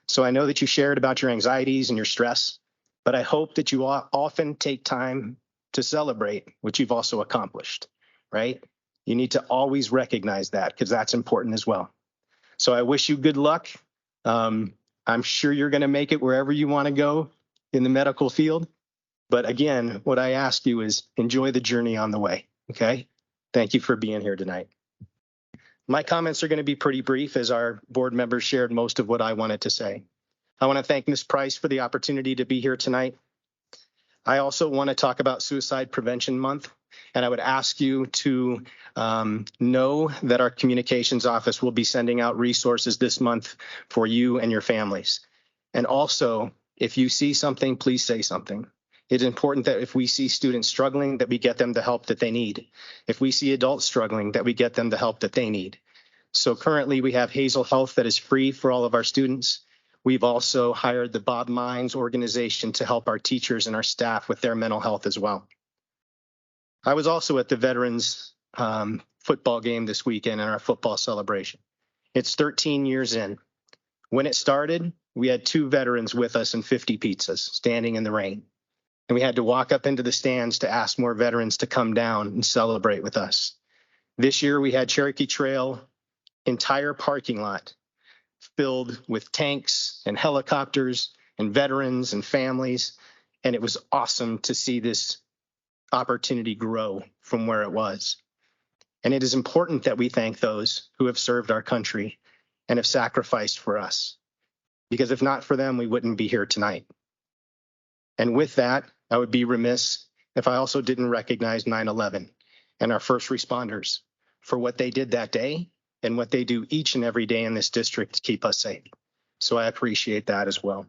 S10: So I know that you shared about your anxieties and your stress, but I hope that you often take time to celebrate what you've also accomplished, right? You need to always recognize that because that's important as well. So I wish you good luck. I'm sure you're going to make it wherever you want to go in the medical field. But again, what I ask you is enjoy the journey on the way, okay? Thank you for being here tonight. My comments are going to be pretty brief as our board members shared most of what I wanted to say. I want to thank Ms. Price for the opportunity to be here tonight. I also want to talk about Suicide Prevention Month, and I would ask you to know that our communications office will be sending out resources this month for you and your families. And also, if you see something, please say something. It's important that if we see students struggling, that we get them the help that they need. If we see adults struggling, that we get them the help that they need. So currently we have Hazel Health that is free for all of our students. We've also hired the Bob Mines organization to help our teachers and our staff with their mental health as well. I was also at the Veterans football game this weekend and our football celebration. It's 13 years in. When it started, we had 2 veterans with us and 50 pizzas standing in the rain. And we had to walk up into the stands to ask more veterans to come down and celebrate with us. This year we had Cherokee Trail entire parking lot filled with tanks and helicopters and veterans and families. And it was awesome to see this opportunity grow from where it was. And it is important that we thank those who have served our country and have sacrificed for us, because if not for them, we wouldn't be here tonight. And with that, I would be remiss if I also didn't recognize 9/11 and our first responders for what they did that day and what they do each and every day in this district to keep us safe. So I appreciate that as well.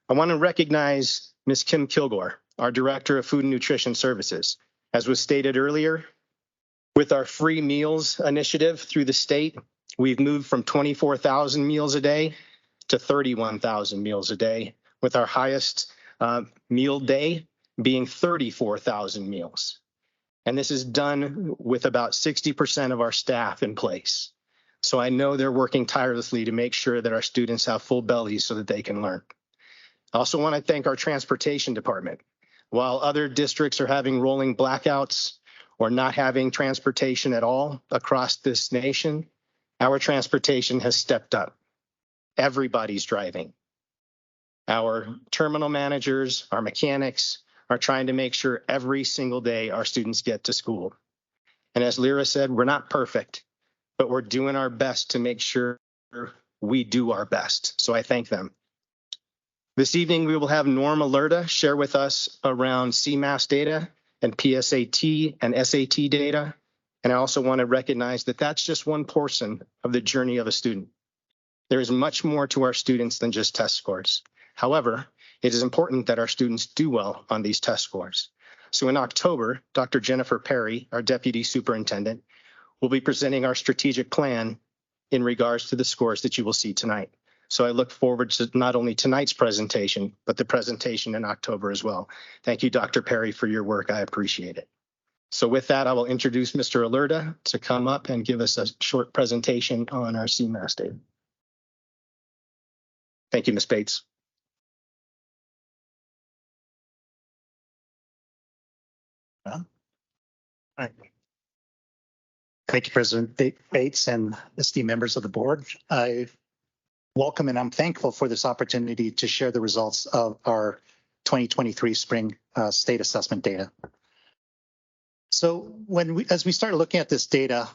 S10: I want to recognize Ms. Kim Kilgore, our Director of Food and Nutrition Services. As was stated earlier, with our free meals initiative through the state, we've moved from 24,000 meals a day to 31,000 meals a day, with our highest meal day being 34,000 meals. And this is done with about 60% of our staff in place. So I know they're working tirelessly to make sure that our students have full bellies so that they can learn. I also want to thank our transportation department. While other districts are having rolling blackouts or not having transportation at all across this nation, our transportation has stepped up. Everybody's driving. Our terminal managers, our mechanics are trying to make sure every single day our students get to school. And as Lyra said, we're not perfect, but we're doing our best to make sure we do our best. So I thank them. This evening, we will have Norm Alerta share with us around CMAS data and PSAT and SAT data. And I also want to recognize that that's just one portion of the journey of a student. There is much more to our students than just test scores. However, it is important that our students do well on these test scores. So in October, Dr. Jennifer Perry, our Deputy Superintendent, will be presenting our strategic plan in regards to the scores that you will see tonight. So I look forward to not only tonight's presentation, but the presentation in October as well. Thank you, Dr. Perry, for your work. I appreciate it. So with that, I will introduce Mr. Alerta to come up and give us a short presentation on our CMAS data. Thank you, Ms. Bates.
S11: All right. Thank you, President Bates and esteemed members of the board. I welcome and I'm thankful for this opportunity to share the results of our 2023 spring state assessment data. So as we start looking at this data,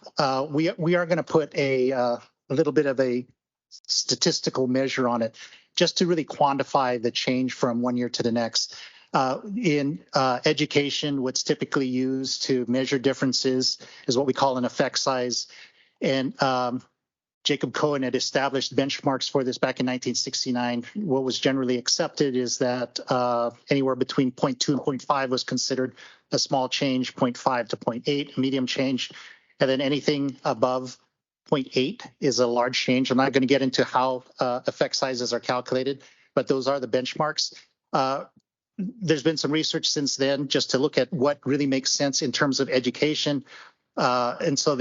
S11: we are going to put a little bit of a statistical measure on it just to really quantify the change from one year to the next. In education, what's typically used to measure differences is what we call an effect size. And Jacob Cohen had established benchmarks for this back in 1969. What was generally accepted is that anywhere between 0.2 and 0.5 was considered a small change, 0.5 to 0.8, a medium change, and then anything above 0.8 is a large change. I'm not going to get into how effect sizes are calculated, but those are the benchmarks. There's been some research since then just to look at what really makes sense in terms of education. And so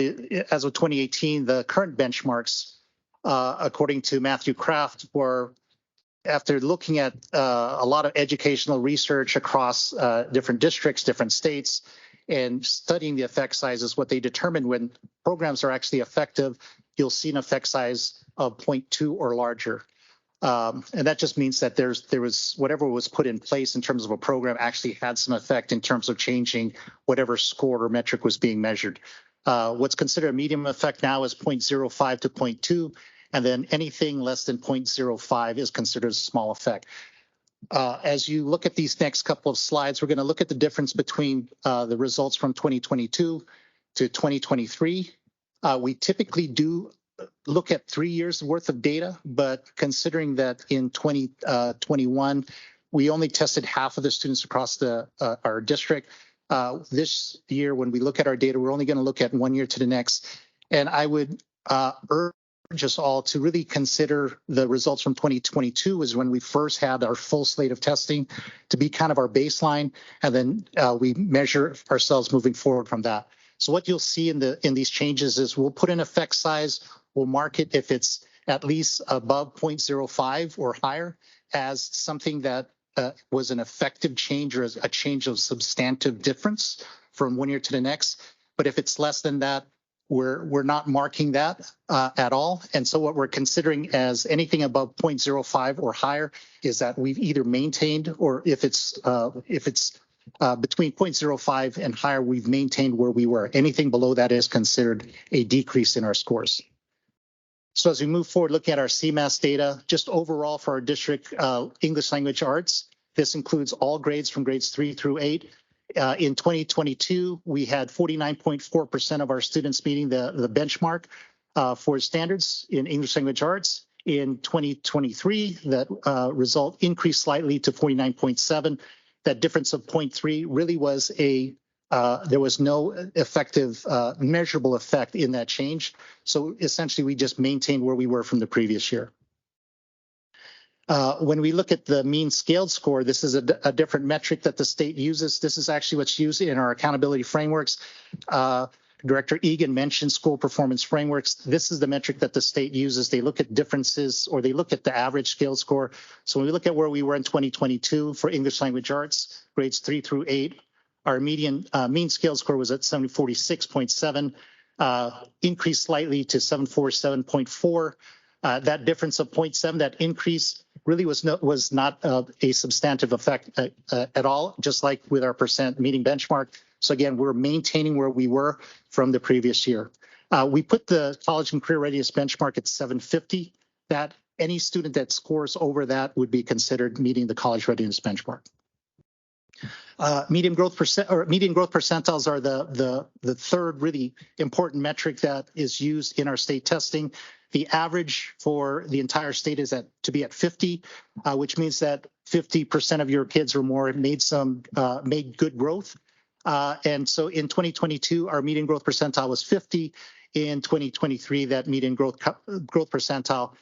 S11: as of 2018, the current benchmarks, according to Matthew Kraft, were after looking at a lot of educational research across different districts, different states, and studying the effect sizes, what they determined when programs are actually effective, you'll see an effect size of 0.2 or larger. And that just means that there was whatever was put in place in terms of a program actually had some effect in terms of changing whatever score or metric was being measured. What's considered a medium effect now is 0.05 to 0.2, and then anything less than 0.05 is considered a small effect. As you look at these next couple of slides, we're going to look at the difference between the results from 2022 to 2023. We typically do look at 3 years worth of data, but considering that in 2021, we only tested half of the students across our district. This year, when we look at our data, we're only going to look at 1 year to the next. And I would urge us all to really consider the results from 2022 is when we first had our full slate of testing to be kind of our baseline, and then we measure ourselves moving forward from that. So what you'll see in these changes is we'll put an effect size, we'll mark it if it's at least above 0.05 or higher as something that was an effective change or a change of substantive difference from 1 year to the next. But if it's less than that, we're not marking that at all. And so what we're considering as anything above 0.05 or higher is that we've either maintained, or if it's between 0.05 and higher, we've maintained where we were. Anything below that is considered a decrease in our scores. So as we move forward, looking at our CMAS data, just overall for our district English language arts, this includes all grades from grades 3 through 8. In 2022, we had 49.4% of our students meeting the benchmark for standards in English language arts. In 2023, that result increased slightly to 49.7. That difference of 0.3 really was there was no effective measurable effect in that change. So essentially, we just maintained where we were from the previous year. When we look at the mean scaled score, this is a different metric that the state uses. This is actually what's used in our accountability frameworks. Director Egan mentioned school performance frameworks. This is the metric that the state uses. They look at differences, or they look at the average scaled score. So when we look at where we were in 2022 for English language arts, grades 3 through 8, our median mean scaled score was at 746.7, increased slightly to 747.4. That difference of 0.7, that increase really was not a substantive effect at all, just like with our percent meeting benchmark. So again, we're maintaining where we were from the previous year. We put the college and career readiness benchmark at 750. That any student that scores over that would be considered meeting the college readiness benchmark. Median growth percentiles are the third really important metric that is used in our state testing. The average for the entire state is to be at 50, which means that 50% of your kids or more made good growth. And so in 2022, our median growth percentile was 50. In 2023, that median growth percentile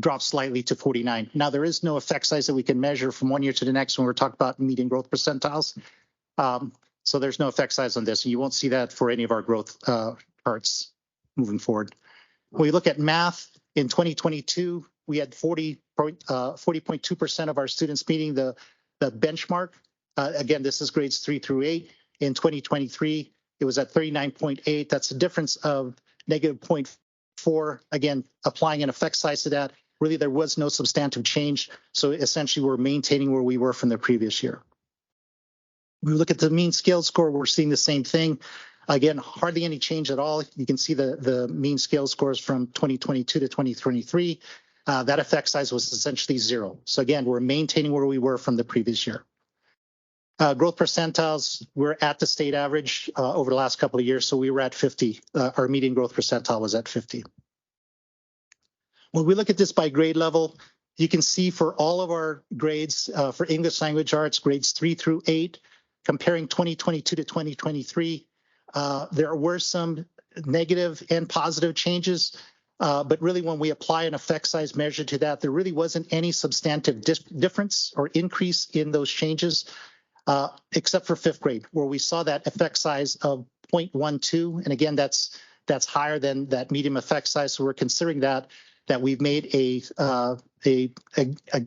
S11: dropped slightly to 49. Now, there is no effect size that we can measure from 1 year to the next when we're talking about median growth percentiles. So there's no effect size on this, and you won't see that for any of our growth charts moving forward. When we look at math, in 2022, we had 40.2% of our students meeting the benchmark. Again, this is grades 3 through 8. In 2023, it was at 39.8. That's a difference of negative 0.4. Again, applying an effect size to that, really there was no substantive change. So essentially, we're maintaining where we were from the previous year. We look at the mean scale score, we're seeing the same thing. Again, hardly any change at all. You can see the mean scale scores from 2022 to 2023. That effect size was essentially 0. So again, we're maintaining where we were from the previous year. Growth percentiles, we're at the state average over the last couple of years. So we were at 50. Our median growth percentile was at 50. When we look at this by grade level, you can see for all of our grades for English language arts, grades 3 through 8, comparing 2022 to 2023, there were some negative and positive changes, but really when we apply an effect size measure to that, there really wasn't any substantive difference or increase in those changes, except for 5th grade, where we saw that effect size of 0.12. And again, that's higher than that medium effect size. So we're considering that we've made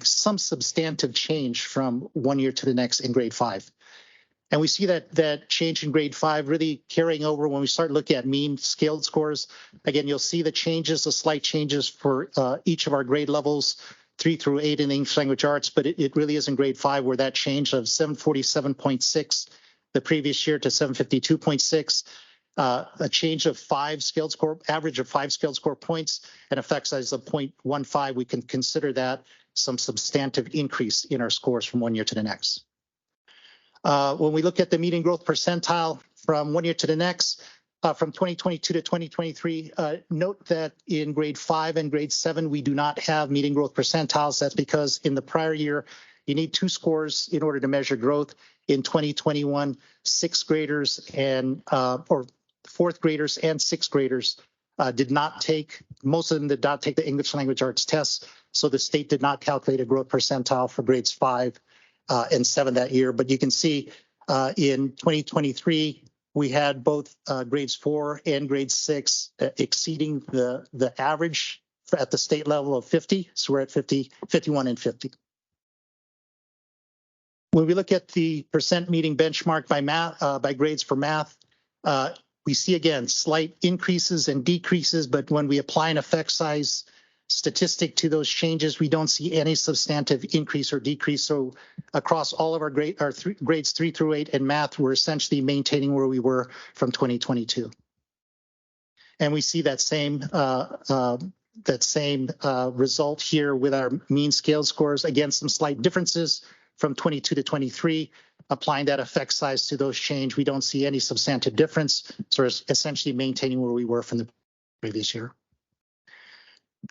S11: some substantive change from 1 year to the next in grade 5. And we see that change in grade 5 really carrying over when we start looking at mean scaled scores. Again, you'll see the changes, the slight changes for each of our grade levels 3 through 8 in English language arts, but it really is in grade 5 where that change of 747.6 the previous year to 752.6, a change of 5 scaled score, average of 5 scaled score points, and effect size of 0.15. We can consider that some substantive increase in our scores from one year to the next. When we look at the median growth percentile from one year to the next, from 2022 to 2023, note that in grade 5 and grade 7, we do not have median growth percentiles. That's because in the prior year, you need 2 scores in order to measure growth. In 2021, 6th graders and or 4th graders and 6th graders did not take, most of them did not take the English language arts test. So the state did not calculate a growth percentile for grades 5 and 7 that year. But you can see in 2023, we had both grades 4 and grade 6 exceeding the average at the state level of 50. So we're at 50, 51 and 50. When we look at the percent meeting benchmark by math, by grades for math, we see again slight increases and decreases, but when we apply an effect size statistic to those changes, we don't see any substantive increase or decrease. So across all of our grades 3 through 8 in math, we're essentially maintaining where we were from 2022. And we see that same result here with our mean scale scores. Again, some slight differences from 22 to 23. Applying that effect size to those change, we don't see any substantive difference. So we're essentially maintaining where we were from the previous year.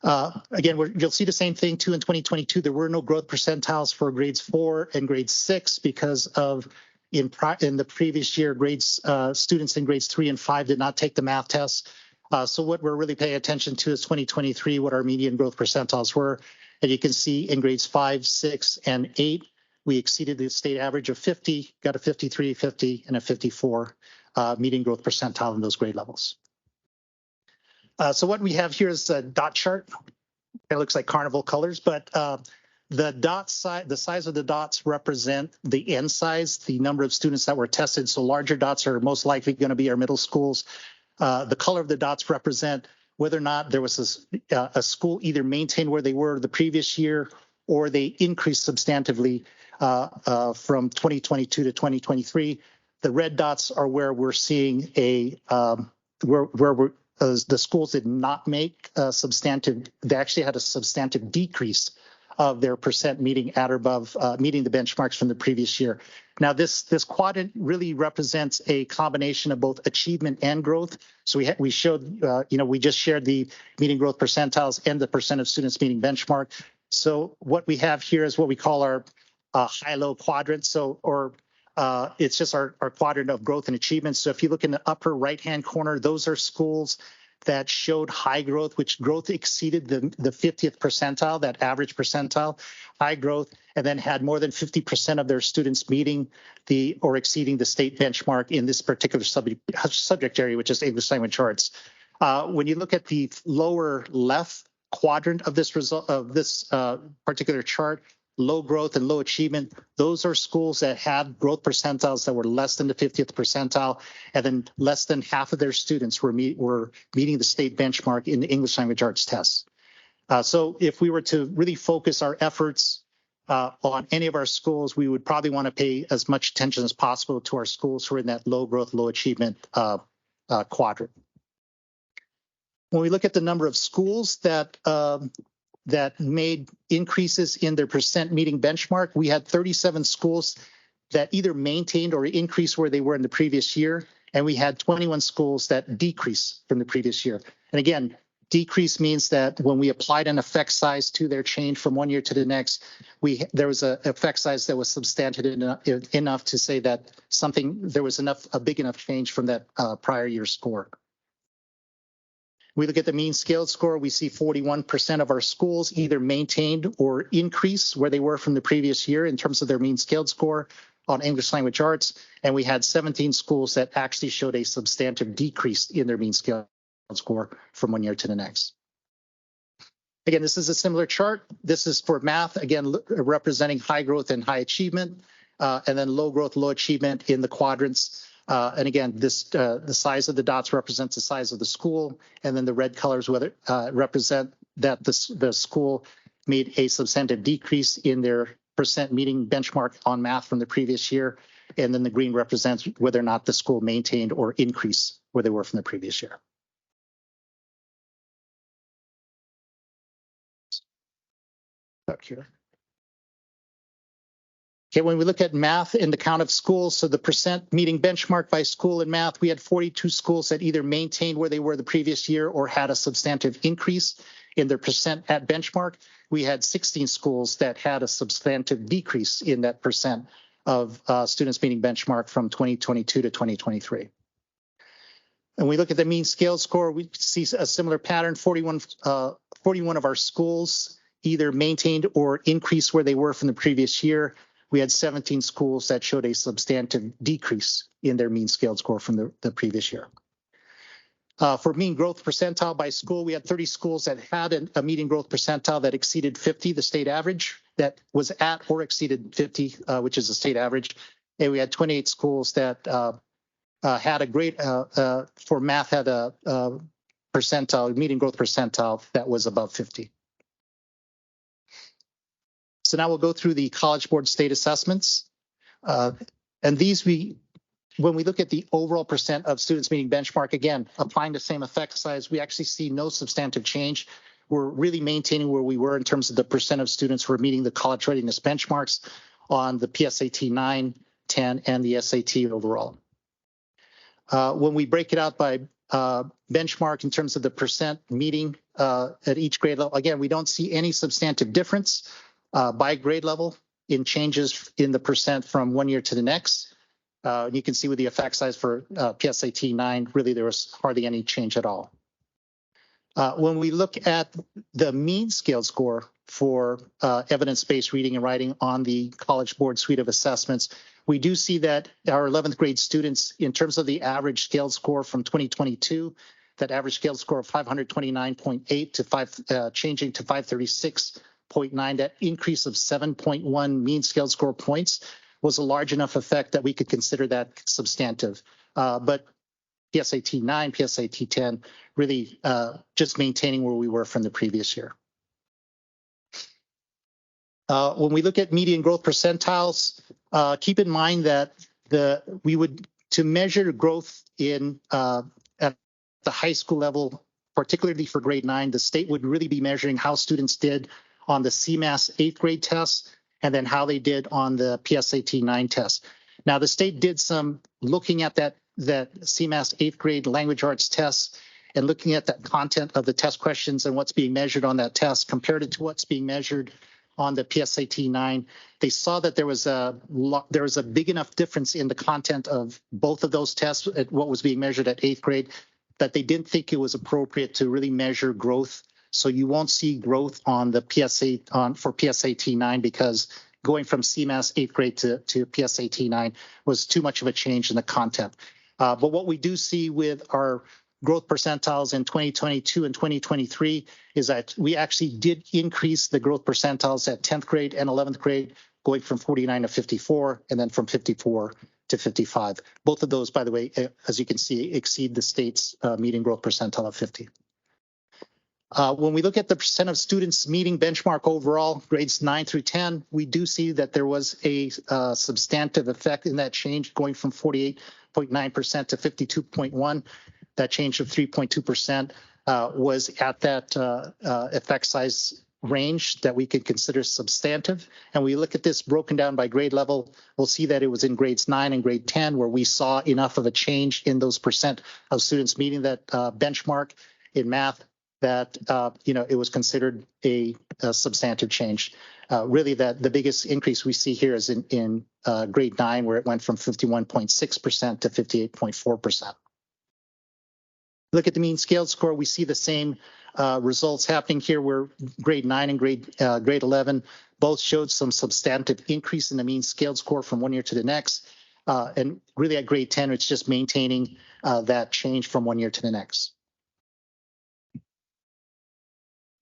S11: Again, you'll see the same thing too in 2022. There were no growth percentiles for grades 4 and grade 6 because of in the previous year, students in grades 3 and 5 did not take the math test. So what we're really paying attention to is 2023, what our median growth percentiles were. And you can see in grades 5, 6, and 8, we exceeded the state average of 50, got a 53, 50, and a 54 median growth percentile in those grade levels. So what we have here is a dot chart. It looks like carnival colors, but the size of the dots represent the N size, the number of students that were tested. So larger dots are most likely going to be our middle schools. The color of the dots represent whether or not there was a school either maintained where they were the previous year or they increased substantively from 2022 to 2023. The red dots are where we're seeing the schools did not make a substantive, they actually had a substantive decrease of their percent meeting at or above meeting the benchmarks from the previous year. Now, this quadrant really represents a combination of both achievement and growth. So we showed, we just shared the meeting growth percentiles and the percent of students meeting benchmark. So what we have here is what we call our high-low quadrant. It's just our quadrant of growth and achievement. So if you look in the upper right-hand corner, those are schools that showed high growth, which growth exceeded the 50th percentile, that average percentile, high growth, and then had more than 50% of their students meeting or exceeding the state benchmark in this particular subject area, which is English language arts. When you look at the lower left quadrant of this particular chart, low growth and low achievement, those are schools that had growth percentiles that were less than the 50th percentile, and then less than half of their students were meeting the state benchmark in the English language arts tests. So if we were to really focus our efforts on any of our schools, we would probably want to pay as much attention as possible to our schools who are in that low growth, low achievement quadrant. When we look at the number of schools that made increases in their percent meeting benchmark, we had 37 schools that either maintained or increased where they were in the previous year, and we had 21 schools that decreased from the previous year. And again, decrease means that when we applied an effect size to their change from one year to the next, there was an effect size that was substantive enough to say that there was a big enough change from that prior year score. We look at the mean scaled score, we see 41% of our schools either maintained or increased where they were from the previous year in terms of their mean scaled score on English language arts, and we had 17 schools that actually showed a substantive decrease in their mean scaled score from one year to the next. Again, this is a similar chart. This is for math, again, representing high growth and high achievement, and then low growth, low achievement in the quadrants. And again, the size of the dots represents the size of the school, and then the red colors represent that the school made a substantive decrease in their percent meeting benchmark on math from the previous year. And then the green represents whether or not the school maintained or increased where they were from the previous year. Up here. Okay, when we look at math in the count of schools, so the percent meeting benchmark by school in math, we had 42 schools that either maintained where they were the previous year or had a substantive increase in their percent at benchmark. We had 16 schools that had a substantive decrease in that percent of students meeting benchmark from 2022 to 2023. And we look at the mean scale score, we see a similar pattern. 41 of our schools either maintained or increased where they were from the previous year. We had 17 schools that showed a substantive decrease in their mean scale score from the previous year. For mean growth percentile by school, we had 30 schools that had a median growth percentile that exceeded 50, the state average, that was at or exceeded 50, which is the state average. And we had 28 schools that had a grade, for math, had a percentile, median growth percentile that was above 50. So now we'll go through the College Board state assessments. And these, when we look at the overall percent of students meeting benchmark, again, applying the same effect size, we actually see no substantive change. We're really maintaining where we were in terms of the percent of students who are meeting the college readiness benchmarks on the PSAT 9, 10, and the SAT overall. When we break it out by benchmark in terms of the percent meeting at each grade level, again, we don't see any substantive difference by grade level in changes in the percent from one year to the next. You can see with the effect size for PSAT 9, really there was hardly any change at all. When we look at the mean scale score for evidence-based reading and writing on the College Board suite of assessments, we do see that our 11th grade students, in terms of the average scale score from 2022, that average scale score of 529.8 to changing to 536.9, that increase of 7.1 mean scale score points was a large enough effect that we could consider that substantive. But PSAT 9, PSAT 10, really just maintaining where we were from the previous year. When we look at median growth percentiles, keep in mind that to measure growth in at the high school level, particularly for grade 9, the state would really be measuring how students did on the CMAS 8th grade test and then how they did on the PSAT 9 test. Now, the state did some looking at that CMAS 8th grade language arts test and looking at that content of the test questions and what's being measured on that test compared it to what's being measured on the PSAT 9. They saw that there was a big enough difference in the content of both of those tests at what was being measured at 8th grade that they didn't think it was appropriate to really measure growth. So you won't see growth on the for PSAT 9 because going from CMAS 8th grade to PSAT 9 was too much of a change in the content. But what we do see with our growth percentiles in 2022 and 2023 is that we actually did increase the growth percentiles at 10th grade and 11th grade, going from 49 to 54, and then from 54 to 55. Both of those, by the way, as you can see, exceed the state's median growth percentile of 50. When we look at the percent of students meeting benchmark overall, grades 9 through 10, we do see that there was a substantive effect in that change, going from 48.9% to 52.1%. That change of 3.2% was at that effect size range that we could consider substantive. And we look at this broken down by grade level, we'll see that it was in grades 9 and grade 10 where we saw enough of a change in those percent of students meeting that benchmark in math that it was considered a substantive change. Really, the biggest increase we see here is in grade 9, where it went from 51.6% to 58.4%. Look at the mean scale score. We see the same results happening here, where grade 9 and grade 11 both showed some substantive increase in the mean scale score from one year to the next. And really, at grade 10, it's just maintaining that change from one year to the next.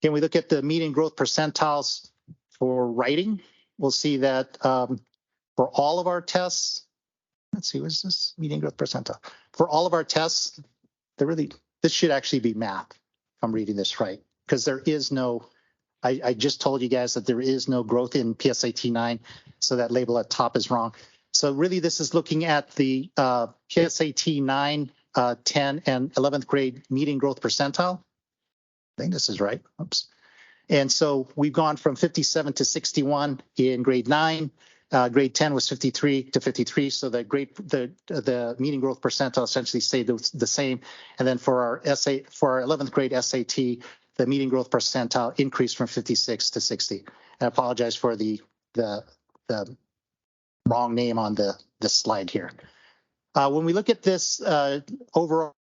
S11: Can we look at the median growth percentiles for writing? We'll see that for all of our tests, let's see, what's this median growth percentile? For all of our tests, this should actually be math, if I'm reading this right, because there is no I just told you guys that there is no growth in PSAT 9, so that label at top is wrong. So really, this is looking at the PSAT 9, 10, and 11th grade median growth percentile. I think this is right. Oops. And so we've gone from 57 to 61 in grade 9. Grade 10 was 53 to 53. So the median growth percentile essentially stayed the same. And then for our 11th grade SAT, the median growth percentile increased from 56 to 60. I apologize for the wrong name on the slide here. When we look at this overall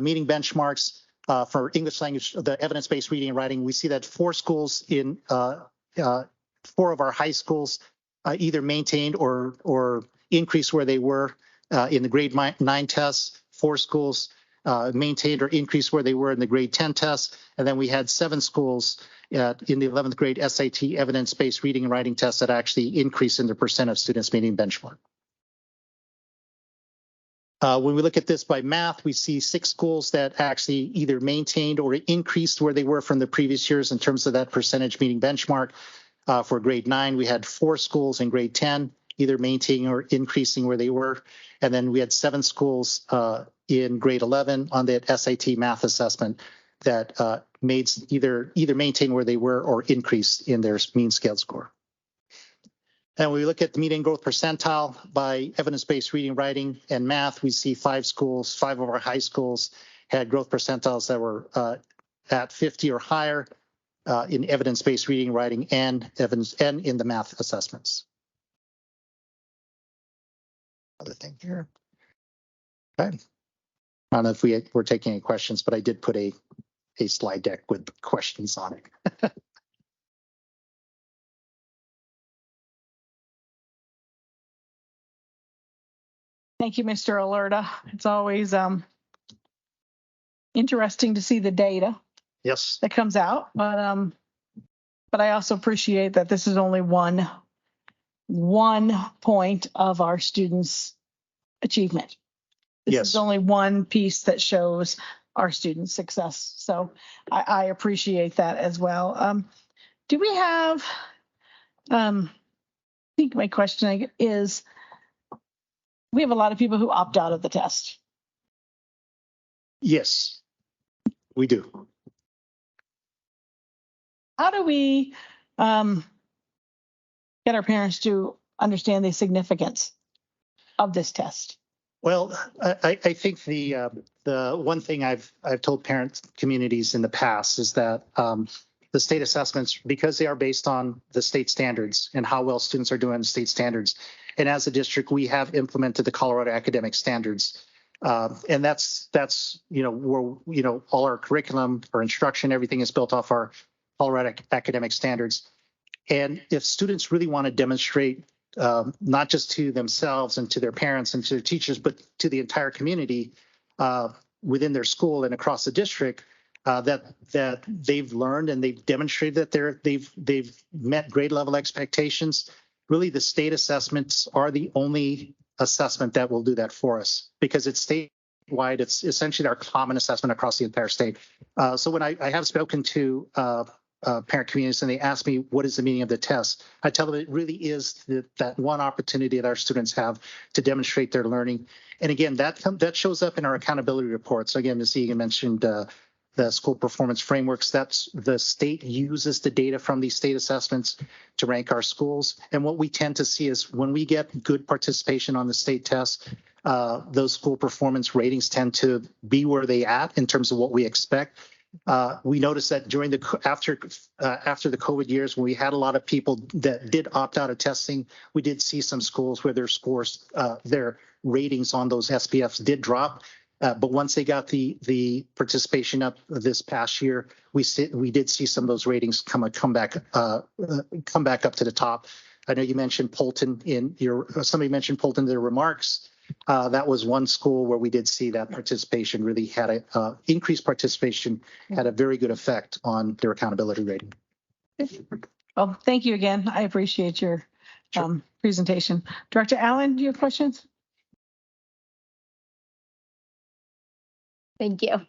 S11: meeting benchmarks for English language, the evidence-based reading and writing, we see that 4 schools in 4 of our high schools either maintained or increased where they were in the grade 9 tests. 4 schools maintained or increased where they were in the grade 10 tests. And then we had 7 schools in the 11th grade SAT evidence-based reading and writing tests that actually increased in the percent of students meeting benchmark. When we look at this by math, we see 6 schools that actually either maintained or increased where they were from the previous years in terms of that percentage meeting benchmark. For grade 9, we had 4 schools in grade 10, either maintaining or increasing where they were. And then we had 7 schools in grade 11 on that SAT math assessment that made either maintain where they were or increased in their mean scale score. And when we look at the median growth percentile by evidence-based reading, writing, and math, we see 5 schools, 5 of our high schools had growth percentiles that were at 50 or higher in evidence-based reading, writing, and in the math assessments. Other thing here. Okay. I don't know if we're taking any questions, but I did put a slide deck with questions on it.
S1: Thank you, Mr. Alerta. It's always interesting to see the data
S11: Yes.
S1: that comes out, but I also appreciate that this is only one point of our students' achievement. This is only one piece that shows our students' success. So I appreciate that as well. Do we have, I think my question is, we have a lot of people who opt out of the test.
S11: Yes, we do.
S1: How do we get our parents to understand the significance of this test?
S11: Well, I think the one thing I've told parent communities in the past is that the state assessments, because they are based on the state standards and how well students are doing in state standards, and as a district, we have implemented the Colorado academic standards, and that's where all our curriculum, our instruction, everything is built off our Colorado academic standards. And if students really want to demonstrate not just to themselves and to their parents and to their teachers, but to the entire community within their school and across the district, that they've learned and they've demonstrated that they've met grade level expectations. Really, the state assessments are the only assessment that will do that for us because it's statewide. It's essentially our common assessment across the entire state. So when I have spoken to parent communities and they ask me what is the meaning of the test, I tell them it really is that one opportunity that our students have to demonstrate their learning. And again, that shows up in our accountability reports. So again, Ms. Egan mentioned the school performance frameworks. That's the state uses the data from these state assessments to rank our schools. And what we tend to see is when we get good participation on the state tests, those school performance ratings tend to be where they at in terms of what we expect. We noticed that during after the COVID years, when we had a lot of people that did opt out of testing, we did see some schools where their scores, their ratings on those SPFs did drop. But once they got the participation up this past year, we did see some of those ratings come back up to the top. I know you mentioned Polton somebody mentioned Polton in their remarks. That was one school where we did see that participation really had increased participation had a very good effect on their accountability rating.
S1: Well, thank you again. I appreciate your presentation. Director Allen, do you have questions?
S2: Thank you.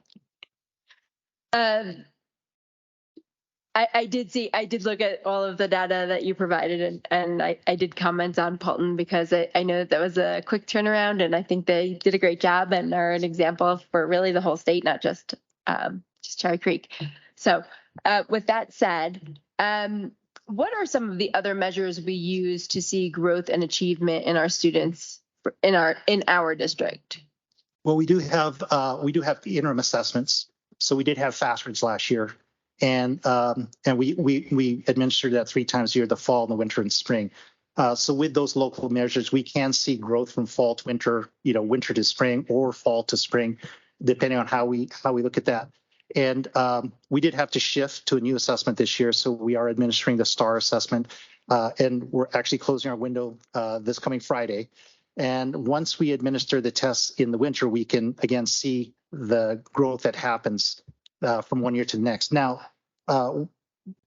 S2: I did look at all of the data that you provided, and I did comment on Paulton because I know that was a quick turnaround, and I think they did a great job and are an example for really the whole state, not just Cherry Creek. So with that said, what are some of the other measures we use to see growth and achievement in our students in our district?
S11: Well, we do have interim assessments. So we did have FastRids last year, and we administered that 3 times a year, the fall, the winter, and spring. So with those local measures, we can see growth from fall to winter, winter to spring, or fall to spring, depending on how we look at that. And we did have to shift to a new assessment this year, so we are administering the STAR assessment, and we're actually closing our window this coming Friday. And once we administer the tests in the winter, we can again see the growth that happens from one year to the next. Now,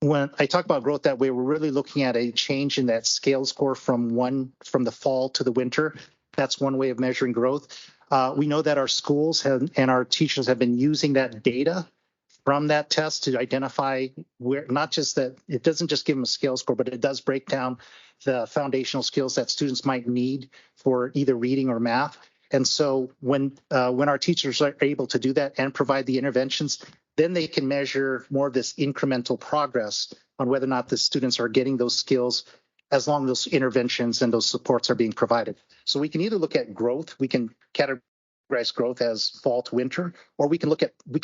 S11: when I talk about growth that way, we're really looking at a change in that scale score from the fall to the winter. That's one way of measuring growth. We know that our schools and our teachers have been using that data from that test to identify where, not just that it doesn't just give them a scale score, but it does break down the foundational skills that students might need for either reading or math. And so when our teachers are able to do that and provide the interventions, then they can measure more of this incremental progress on whether or not the students are getting those skills as long as those interventions and those supports are being provided. So we can either look at growth, we can categorize growth as fall to winter, or we can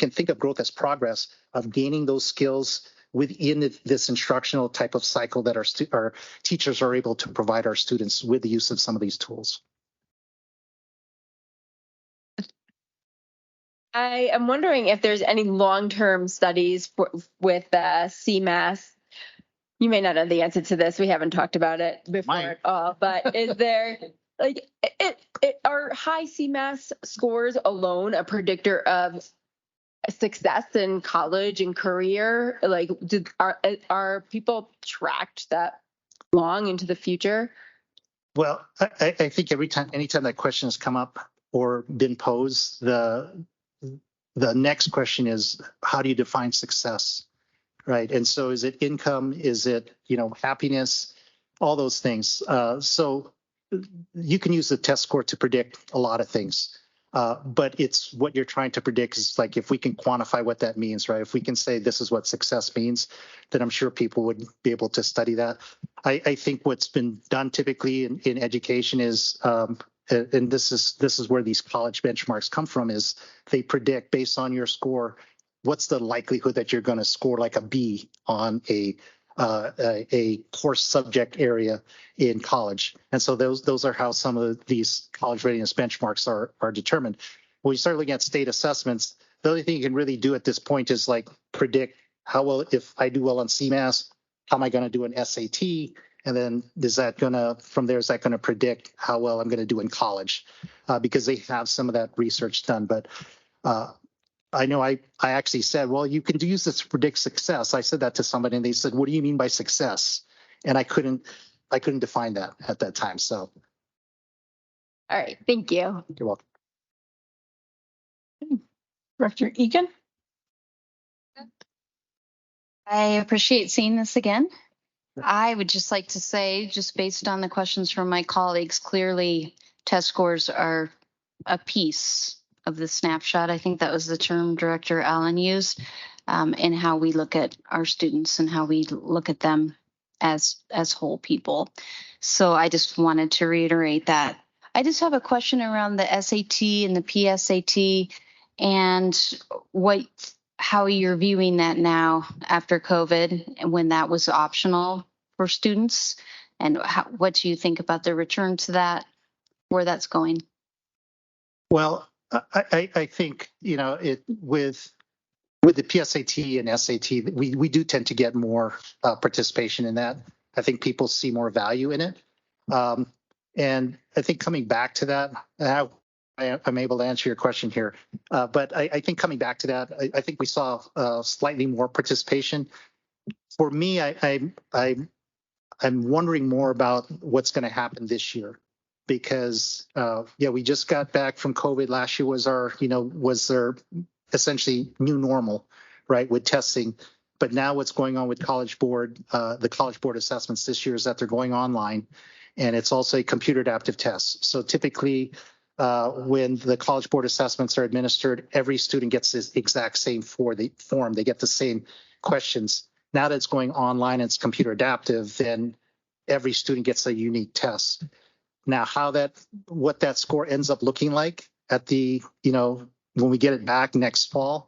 S11: think of growth as progress of gaining those skills within this instructional type of cycle that our teachers are able to provide our students with the use of some of these tools.
S2: I am wondering if there's any long-term studies with CMAS. You may not know the answer to this. We haven't talked about it before at all. But is there are high CMAS scores alone a predictor of success in college and career? Like, are people tracked that long into the future?
S11: Well, I think anytime that question has come up or been posed, the next question is, how do you define success, right? And so is it income? Is it, happiness? All those things. So you can use the test score to predict a lot of things, but it's what you're trying to predict is like if we can quantify what that means, right? If we can say this is what success means, then I'm sure people would be able to study that. I think what's been done typically in education is, and this is where these college benchmarks come from, is they predict based on your score, what's the likelihood that you're going to score like a B on a course subject area in college. And so those are how some of these college readiness benchmarks are determined. When you start looking at state assessments, the only thing you can really do at this point is like predict how well, if I do well on CMAS, how am I going to do an SAT? And then is that going to predict how well I'm going to do in college? Because they have some of that research done. But I know I actually said, well, you can use this to predict success. I said that to somebody and they said, what do you mean by success? And I couldn't define that at that time. So.
S2: All right. Thank you.
S11: You're welcome.
S1: Director Egan?
S5: I appreciate seeing this again. I would just like to say, just based on the questions from my colleagues, clearly test scores are a piece of the snapshot. I think that was the term Director Allen used, in how we look at our students and how we look at them as whole people. So I just wanted to reiterate that. I just have a question around the SAT and the PSAT and how you're viewing that now after COVID and when that was optional for students, and what do you think about the return to that, where that's going?
S11: Well, I think, with the PSAT and SAT, we do tend to get more participation in that. I think people see more value in it. And I think coming back to that, I'm able to answer your question here. But I think coming back to that, I think we saw slightly more participation. For me, I'm wondering more about what's going to happen this year, because we just got back from COVID. Last year was our essentially new normal, right, with testing. But now what's going on with College Board, the College Board assessments this year is that they're going online, and it's also a computer adaptive test. So typically, when the College Board assessments are administered, every student gets this exact same form. They get the same questions. Now that it's going online and it's computer adaptive, then every student gets a unique test. Now, what that score ends up looking like at the, when we get it back next fall,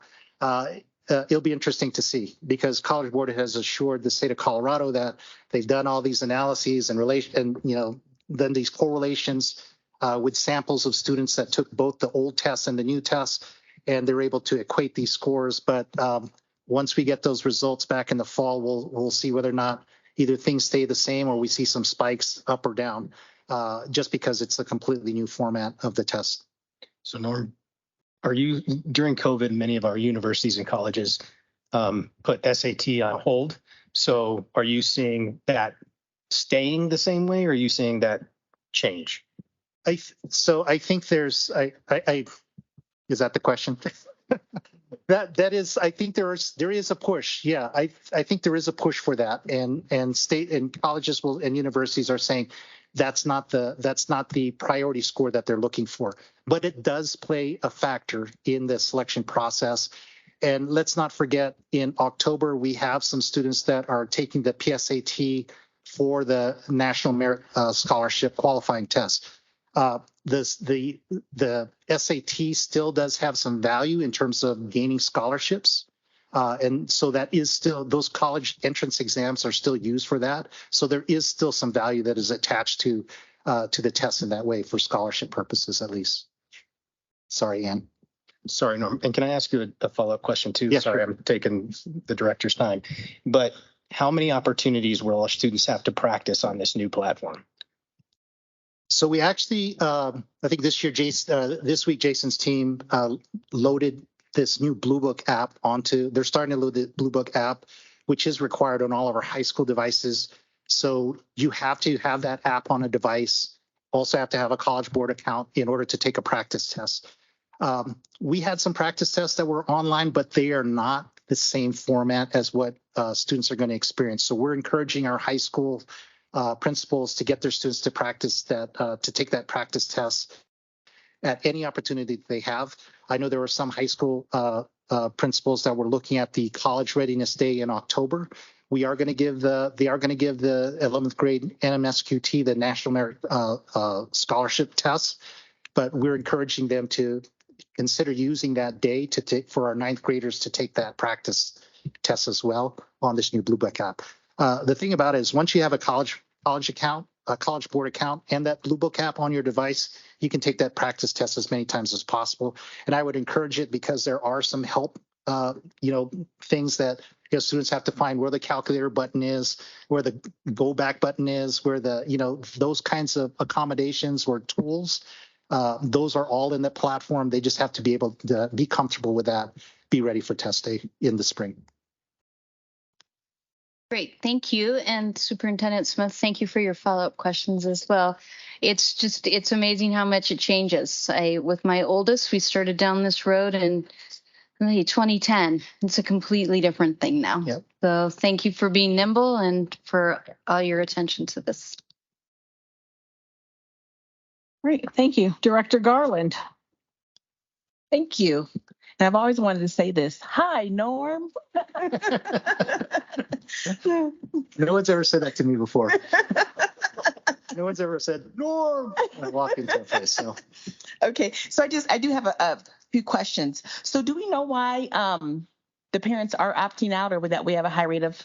S11: it'll be interesting to see, because College Board has assured the state of Colorado that they've done all these analyses and done these correlations with samples of students that took both the old tests and the new tests, and they're able to equate these scores. But once we get those results back in the fall, we'll see whether or not either things stay the same or we see some spikes up or down, just because it's a completely new format of the test.
S10: So Norm, during COVID, many of our universities and colleges put SAT on hold. So are you seeing that staying the same way, or are you seeing that change?
S11: I think there's, is that the question? That is, I think there is a push. Yeah, I think there is a push for that, and state and colleges and universities are saying that's not the priority score that they're looking for, but it does play a factor in the selection process. And let's not forget, in October we have some students that are taking the PSAT for the National Merit Scholarship qualifying test. The SAT still does have some value in terms of gaining scholarships. And so that is still, those college entrance exams are still used for that. So there is still some value that is attached to the test in that way, for scholarship purposes, at least. Sorry, Ann.
S10: Sorry, Norm. And can I ask you a follow-up question too?
S11: Yes,
S10: Sorry,
S11: sure.
S10: I'm taking the director's time. But how many opportunities will our students have to practice on this new platform?
S11: So we actually, I think this week, Jason's team loaded this new Blue Book app they're starting to load the Blue Book app, which is required on all of our high school devices. So you have to have that app on a device. Also have to have a College Board account in order to take a practice test. We had some practice tests that were online, but they are not the same format as what students are going to experience. So we're encouraging our high school principals to get their students to practice to take that practice test at any opportunity that they have. I know there were some high school principals that were looking at the College Readiness Day in October. They are going to give the 11th grade NMSQT, the National Merit Scholarship test, but we're encouraging them to consider using that day for our 9th graders to take that practice test as well on this new Blue Book app. The thing about it is, once you have a college account, a College Board account, and that Blue Book app on your device, you can take that practice test as many times as possible. And I would encourage it, because there are some help, things that students have to find, where the calculator button is, where the go back button is, where those kinds of accommodations or tools. Those are all in the platform. They just have to be able to be comfortable with that, be ready for test day in the spring.
S5: Great, thank you. And Superintendent Smith, thank you for your follow-up questions as well. It's amazing how much it changes. With my oldest, we started down this road in 2010. It's a completely different thing now.
S11: Yep.
S5: So thank you for being nimble and for all your attention to this.
S1: Great, thank you. Director Garland.
S6: Thank you. And I've always wanted to say this. Hi, Norm.
S11: No one's ever said that to me before. No one's ever said, Norm, when I walk into a place. So.
S6: Okay, so I do have a few questions. So do we know why the parents are opting out, or that we have a high rate of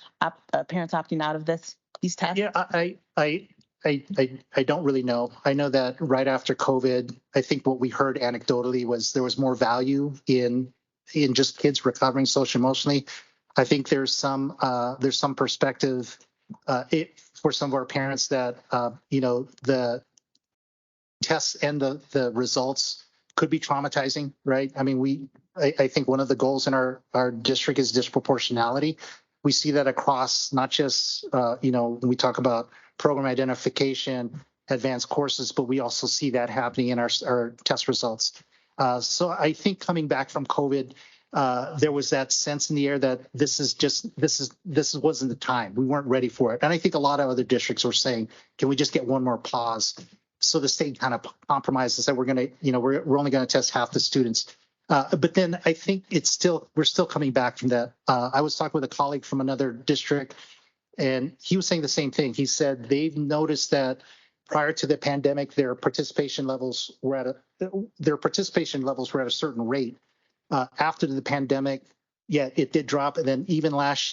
S6: parents opting out of these tests?
S11: Yeah, I don't really know. I know that right after COVID, I think what we heard anecdotally was there was more value in just kids recovering social emotionally. I think there's some perspective for some of our parents that the tests and the results could be traumatizing, right? I mean, I think one of the goals in our district is disproportionality. We see that across not just when we talk about program identification, advanced courses, but we also see that happening in our test results. So I think coming back from COVID, there was that sense in the air that this wasn't the time. We weren't ready for it. And I think a lot of other districts were saying, can we just get one more pause? So the state kind of compromised and said, we're only going to test half the students. But then I think we're still coming back from that. I was talking with a colleague from another district, and he was saying the same thing. He said they've noticed that prior to the pandemic, their participation levels were at a certain rate. After the pandemic, yeah, it did drop. And then even last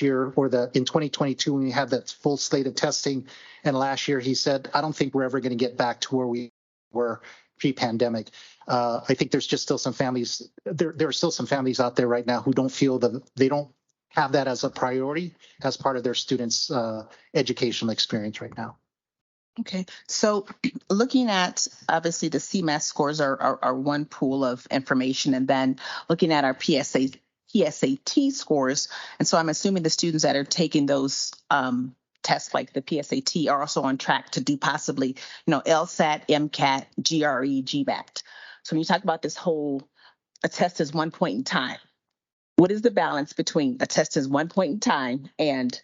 S11: year, in 2022, when we had that full slate of testing, and last year, he said, I don't think we're ever going to get back to where we were pre-pandemic. I think there's just still some families. There are still some families out there right now who don't feel that they don't have that as a priority as part of their students' educational experience right now.
S6: Okay, so looking at obviously the CMAS scores are one pool of information, and then looking at our PSAT scores. And so I'm assuming the students that are taking those tests like the PSAT are also on track to do possibly, LSAT, MCAT, GRE, GMAT. So when you talk about this whole, a test is one point in time, what is the balance between a test is one point in time and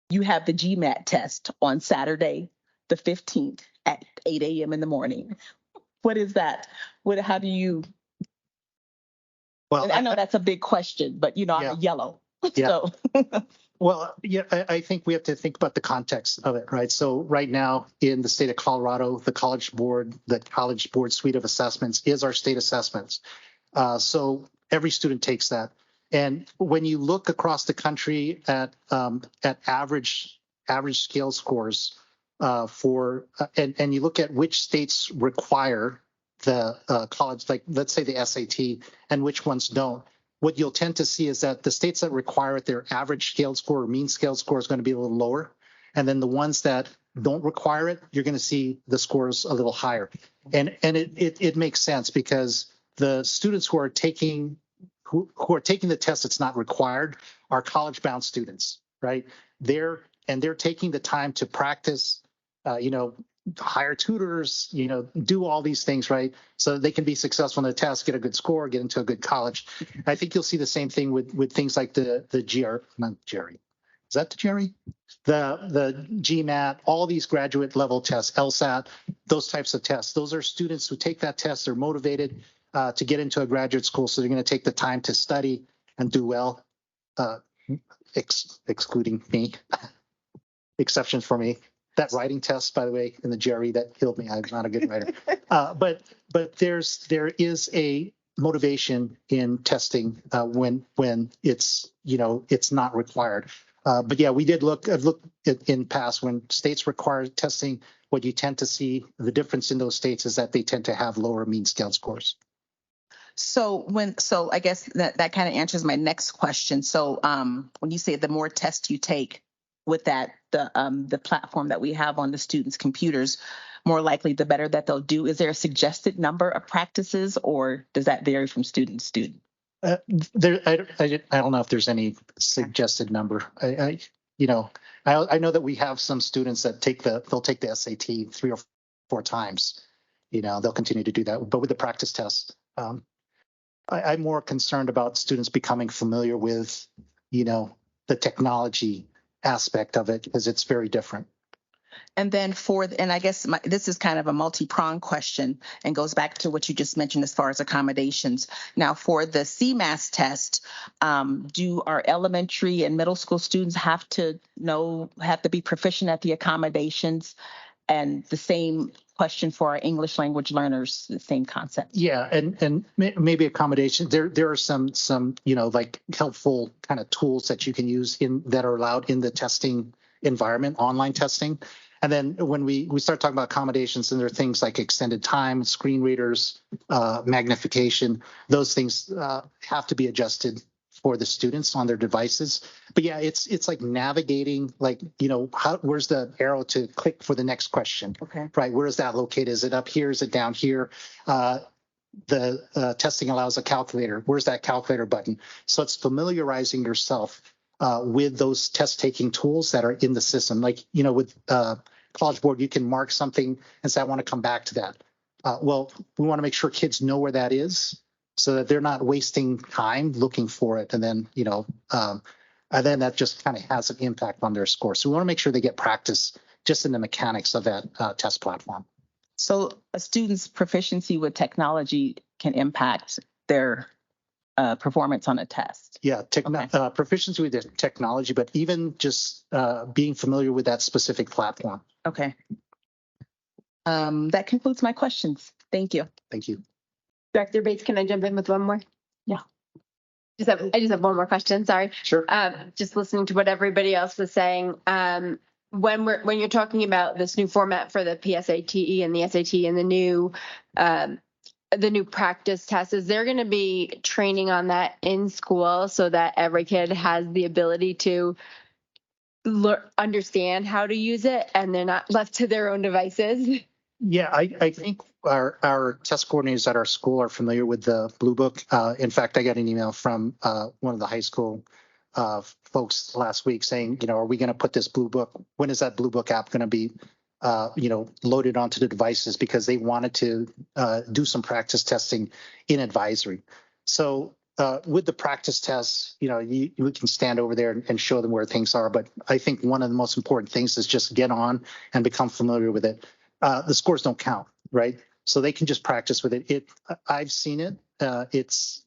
S6: you have the GMAT test on Saturday, the 15th at 8 a.m. in the morning? What is that? How do you? Well, I know that's a big question, but I'm a yellow. Yeah. So.
S11: Well, yeah, I think we have to think about the context of it, right? So right now in the state of Colorado, the College Board suite of assessments is our state assessments. So every student takes that. And when you look across the country at average scale scores and you look at which states require the college, like let's say the SAT, and which ones don't, what you'll tend to see is that the states that require it, their average scale score or mean scale score is going to be a little lower. And then the ones that don't require it, you're going to see the scores a little higher. And it makes sense because the students who are taking the test that's not required are college-bound students, right? They're taking the time to practice, hire tutors, do all these things, right? So they can be successful in the test, get a good score, get into a good college. I think you'll see the same thing with things like the GMAT, all these graduate level tests, LSAT, those types of tests. Those are students who take that test, they're motivated to get into a graduate school, so they're going to take the time to study and do well, excluding me, exceptions for me. That writing test, by the way, in the GRE, that killed me. I'm not a good writer. But there is a motivation in testing when it's not required. But yeah, we did look in past when states require testing. What you tend to see, the difference in those states is that they tend to have lower mean scale scores.
S6: So I guess that kind of answers my next question. So when you say the more tests you take with that, the platform that we have on the students' computers, more likely the better that they'll do. Is there a suggested number of practices, or does that vary from student to student?
S11: I don't know if there's any suggested number. I know that we have some students that they'll take the SAT 3 or 4 times. They'll continue to do that, but with the practice tests, I'm more concerned about students becoming familiar with, the technology aspect of it, because it's very different.
S6: And then I guess this is kind of a multi-pronged question and goes back to what you just mentioned as far as accommodations. Now, for the CMAS test, do our elementary and middle school students have to be proficient at the accommodations? And the same question for our English language learners, the same concept.
S11: Yeah, and maybe accommodation. There are some like helpful kind of tools that you can use that are allowed in the testing environment, online testing. And then when we start talking about accommodations, then there are things like extended time, screen readers, magnification. Those things have to be adjusted for the students on their devices. But yeah, it's like navigating, like, where's the arrow to click for the next question?
S6: Okay.
S11: Right. Where is that located? Is it up here? Is it down here? The testing allows a calculator. Where's that calculator button? So it's familiarizing yourself with those test taking tools that are in the system. Like, with College Board, you can mark something and say, I want to come back to that. Well, we want to make sure kids know where that is. so that they're not wasting time looking for it. And then, and then that just kind of has an impact on their score. So we want to make sure they get practice just in the mechanics of that test platform.
S6: So a student's proficiency with technology can impact their performance on a test.
S11: Yeah, proficiency with the technology, but even just being familiar with that specific platform.
S6: Okay. That concludes my questions. Thank you.
S11: Thank you.
S2: Director Bates, can I jump in with one more?
S1: Yeah.
S2: I just have one more question. Sorry.
S11: Sure.
S2: Just listening to what everybody else was saying. When you're talking about this new format for the PSAT and the SAT and the new practice test, is there going to be training on that in school so that every kid has the ability to understand how to use it and they're not left to their own devices?
S11: Yeah, I think our test coordinators at our school are familiar with the Blue Book. In fact, I got an email from one of the high school folks last week saying, are we going to put this Blue Book? When is that Blue Book app going to be, loaded onto the devices? Because they wanted to do some practice testing in advisory. So with the practice tests, we can stand over there and show them where things are. But I think one of the most important things is just get on and become familiar with it. The scores don't count, right? So they can just practice with it. I've seen it. It's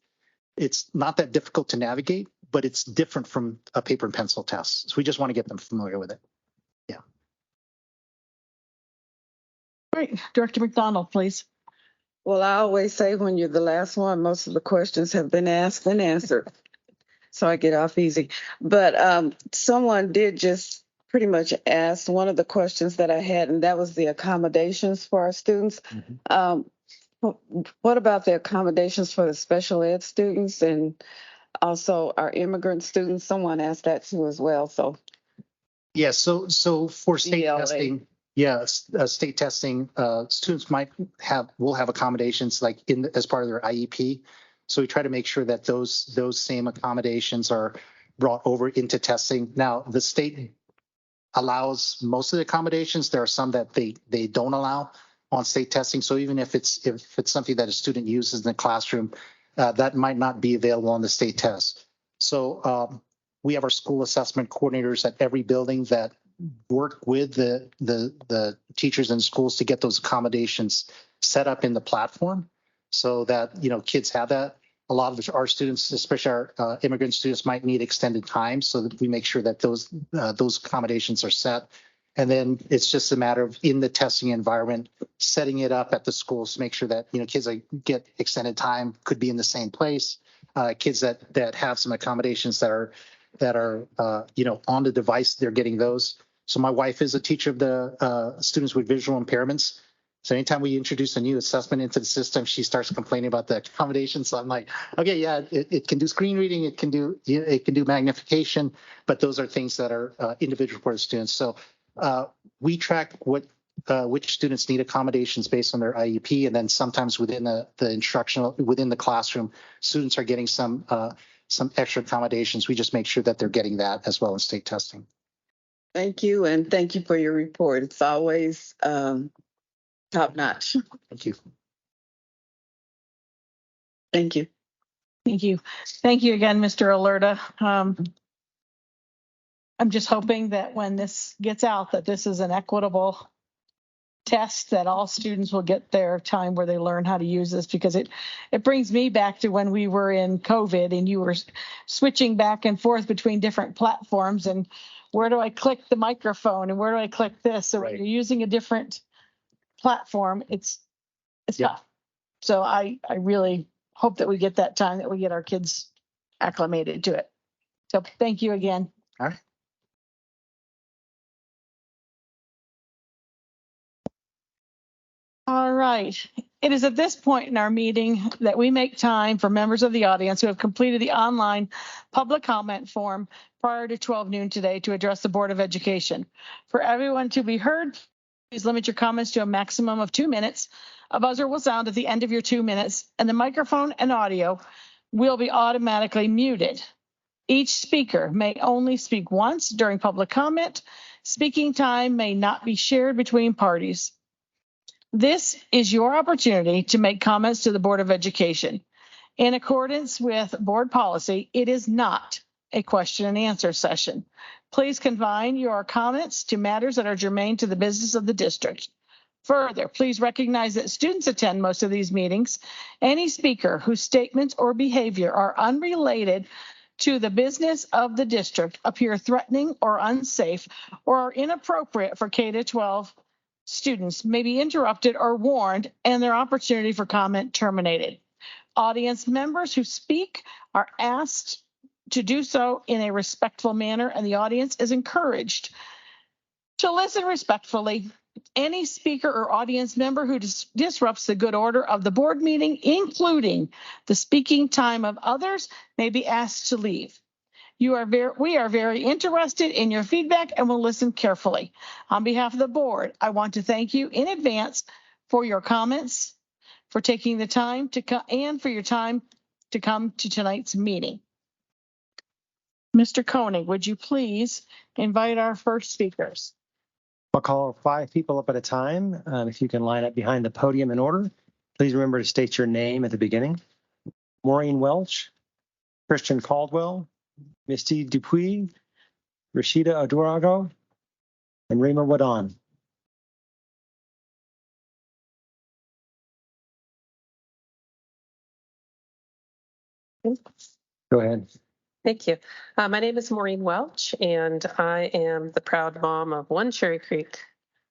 S11: not that difficult to navigate, but it's different from a paper and pencil test. So we just want to get them familiar with it. Yeah.
S1: All right, Director McDonald, please.
S3: Well, I always say when you're the last one, most of the questions have been asked and answered. So I get off easy. But someone did just pretty much ask one of the questions that I had, and that was the accommodations for our students. What about the accommodations for the special ed students and also our immigrant students? Someone asked that too as well. So
S11: yeah, so for state
S3: ELA.
S11: testing, state testing, students will have accommodations like as part of their IEP. So we try to make sure that those same accommodations are brought over into testing. Now the state allows most of the accommodations. There are some that they don't allow on state testing. So even if it's something that a student uses in the classroom, that might not be available on the state test. So we have our school assessment coordinators at every building that work with the teachers in schools to get those accommodations set up in the platform so that kids have that. A lot of our students, especially our immigrant students, might need extended time, so that we make sure that those accommodations are set. And then it's just a matter of in the testing environment, setting it up at the schools to make sure that kids that get extended time could be in the same place. Kids that have some accommodations that are on the device, they're getting those. So my wife is a teacher of the students with visual impairments. So anytime we introduce a new assessment into the system, she starts complaining about the accommodations. So I'm like, okay, yeah, it can do screen reading, it can do magnification, but those are things that are individual for the students. So we track which students need accommodations based on their IEP, and then sometimes within the classroom, students are getting some extra accommodations. We just make sure that they're getting that as well in state testing.
S3: thank you, and thank you for your report. It's always top notch.
S11: Thank you.
S3: Thank you.
S1: Thank you. Thank you again, Mr. Alerta. I'm just hoping that when this gets out, that this is an equitable test, that all students will get their time where they learn how to use this, because it brings me back to when we were in COVID and you were switching back and forth between different platforms and where do I click the microphone and where do I click this? So when you're using a different platform, it's tough. So I really hope that we get that time, that we get our kids acclimated to it. So thank you again.
S11: All right.
S1: All right. It is at this point in our meeting that we make time for members of the audience who have completed the online public comment form prior to 12 noon today to address the Board of Education. For everyone to be heard, please limit your comments to a maximum of 2 minutes. A buzzer will sound at the end of your 2 minutes, and the microphone and audio will be automatically muted. Each speaker may only speak once during public comment. Speaking time may not be shared between parties. This is your opportunity to make comments to the Board of Education. In accordance with board policy, it is not a question and answer session. Please confine your comments to matters that are germane to the business of the district. Further, please recognize that students attend most of these meetings. Any speaker whose statements or behavior are unrelated to the business of the district, appear threatening or unsafe, or are inappropriate for K-12 students may be interrupted or warned and their opportunity for comment terminated. Audience members who speak are asked to do so in a respectful manner, and the audience is encouraged to listen respectfully. Any speaker or audience member who disrupts the good order of the board meeting, including the speaking time of others, may be asked to leave. We are very interested in your feedback and will listen carefully. On behalf of the board, I want to thank you in advance for your comments, for taking the time to come, and for your time to come to tonight's meeting. Mr. Koenig, would you please invite our first speakers?
S12: I'll call 5 people up at a time. If you can line up behind the podium in order, please remember to state your name at the beginning. Maureen Welch, Christian Caldwell, Misty Dupuis, Rashida Adurago, and Rima Wadon. Go ahead.
S13: Thank you. My name is Maureen Welch, and I am the proud mom of one Cherry Creek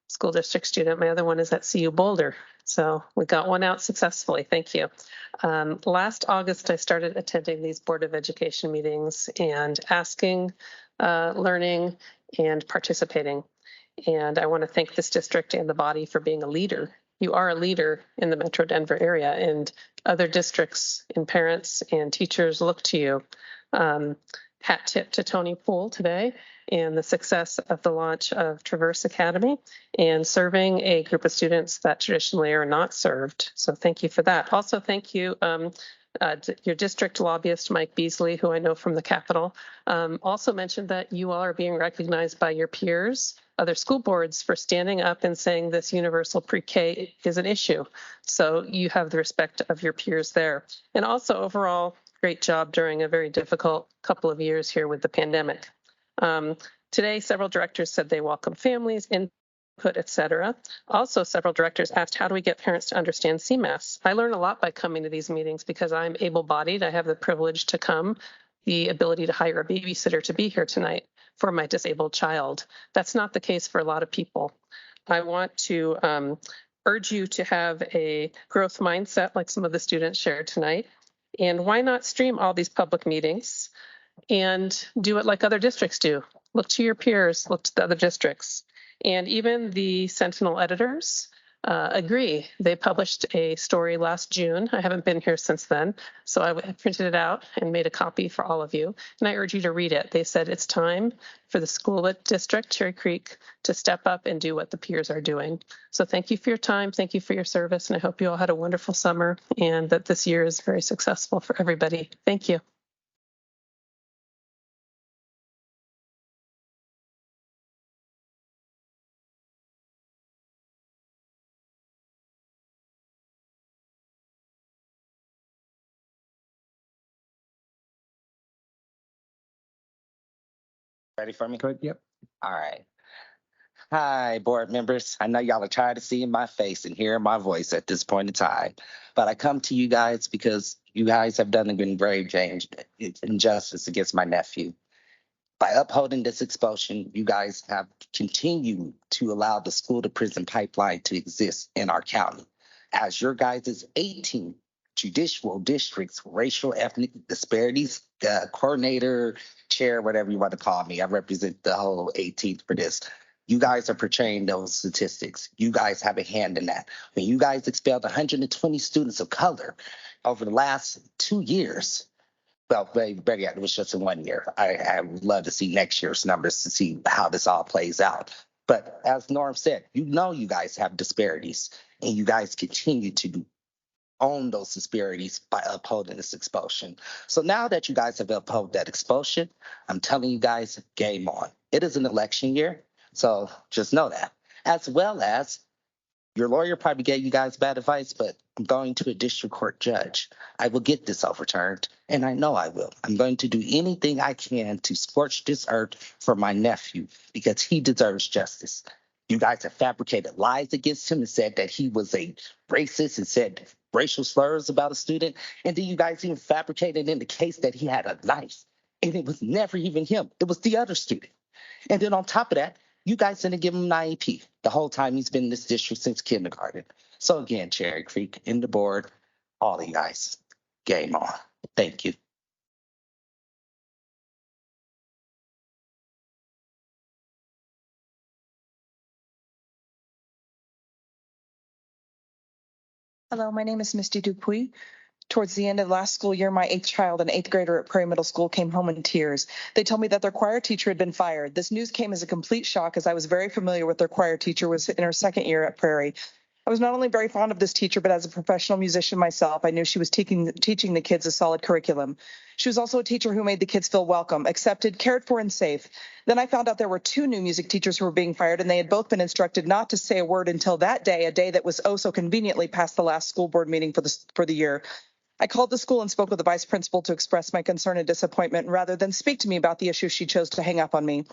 S13: School District student. My other one is at CU Boulder. So we got one out successfully. Thank you. Last August, I started attending these Board of Education meetings and asking, learning, and participating. And I want to thank this district and the body for being a leader. You are a leader in the Metro Denver area, and other districts and parents and teachers look to you. Hat tip to Tony Poole today and the success of the launch of Traverse Academy and serving a group of students that traditionally are not served. So thank you for that. Also, thank you, your district lobbyist, Mike Beasley, who I know from the Capitol, also mentioned that you all are being recognized by your peers, other school boards, for standing up and saying this universal pre-K is an issue. So you have the respect of your peers there. And also overall, great job during a very difficult couple of years here with the pandemic. Today, several directors said they welcome families, input, etc. Also, several directors asked, how do we get parents to understand CMAS? I learn a lot by coming to these meetings because I'm able-bodied. I have the privilege to come, the ability to hire a babysitter to be here tonight for my disabled child. That's not the case for a lot of people. I want to urge you to have a growth mindset like some of the students shared tonight. And why not stream all these public meetings and do it like other districts do? Look to your peers, look to the other districts. And even the Sentinel editors agree. They published a story last June. I haven't been here since then, so I printed it out and made a copy for all of you. And I urge you to read it. They said it's time for the school district, Cherry Creek, to step up and do what the peers are doing. So thank you for your time. Thank you for your service. And I hope you all had a wonderful summer and that this year is very successful for everybody. Thank you.
S14: Ready for me?
S12: Good. Yep.
S14: All right. Hi, board members. I know y'all are tired of seeing my face and hearing my voice at this point in time, but I come to you guys because you guys have done a grave injustice against my nephew. By upholding this expulsion, you guys have continued to allow the school to prison pipeline to exist in our county. As your guys' 18 judicial districts, racial ethnic disparities, coordinator, chair, whatever you want to call me, I represent the whole 18th for this. You guys are portraying those statistics. You guys have a hand in that. When you guys expelled 120 students of color over the last 2 years, well, better yet, it was just in 1 year. I would love to see next year's numbers to see how this all plays out. But as Norm said, you know you guys have disparities, and you guys continue to own those disparities by upholding this expulsion. So now that you guys have upheld that expulsion, I'm telling you guys, game on. It is an election year, so just know that. As well as Your lawyer probably gave you guys bad advice, but I'm going to a district court judge. I will get this overturned, and I know I will. I'm going to do anything I can to scorch this earth for my nephew because he deserves justice. You guys have fabricated lies against him and said that he was a racist and said racial slurs about a student. And then you guys even fabricated in the case that he had a knife. And it was never even him. It was the other student. And then on top of that, you guys didn't give him an IEP the whole time he's been in this district since kindergarten. So again, Cherry Creek and the board, all of you guys, game on. Thank you.
S15: Hello, my name is Misty Dupuy. Towards the end of last school year, my 8th child, an 8th grader at Prairie Middle School, came home in tears. They told me that their choir teacher had been fired. This news came as a complete shock as I was very familiar with their choir teacher, was in her 2nd year at Prairie. I was not only very fond of this teacher, but as a professional musician myself, I knew she was teaching the kids a solid curriculum. She was also a teacher who made the kids feel welcome, accepted, cared for, and safe. Then I found out there were 2 new music teachers who were being fired, and they had both been instructed not to say a word until that day, a day that was oh so conveniently past the last school board meeting for the year. I called the school and spoke with the vice principal to express my concern and disappointment rather than speak to me about the issue. She chose to hang up on me.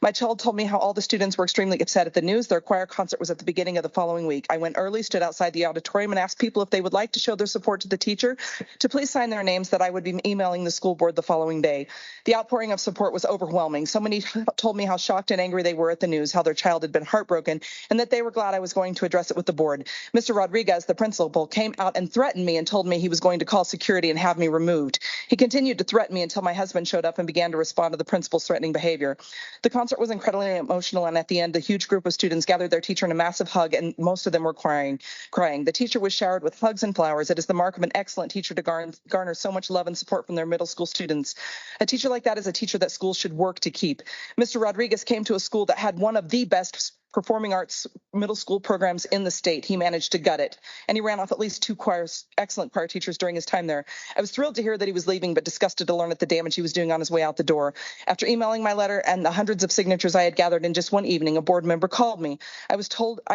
S15: My child told me how all the students were extremely upset at the news. Their choir concert was at the beginning of the following week. I went early, stood outside the auditorium, and asked people if they would like to show their support to the teacher to please sign their names, that I would be emailing the school board the following day. The outpouring of support was overwhelming. So many told me how shocked and angry they were at the news, how their child had been heartbroken, and that they were glad I was going to address it with the board. Mr. Rodriguez, the principal, came out and threatened me and told me he was going to call security and have me removed. He continued to threaten me until my husband showed up and began to respond to the principal's threatening behavior. The concert was incredibly emotional, and at the end, a huge group of students gathered their teacher in a massive hug, and most of them were crying. The teacher was showered with hugs and flowers. It is the mark of an excellent teacher to garner so much love and support from their middle school students. A teacher like that is a teacher that schools should work to keep. Mr. Rodriguez came to a school that had one of the best performing arts middle school programs in the state. He managed to gut it, and he ran off at least 2 excellent choir teachers during his time there. I was thrilled to hear that he was leaving, but disgusted to learn at the damage he was doing on his way out the door. After emailing my letter and the hundreds of signatures I had gathered in just one evening, a board member called me. I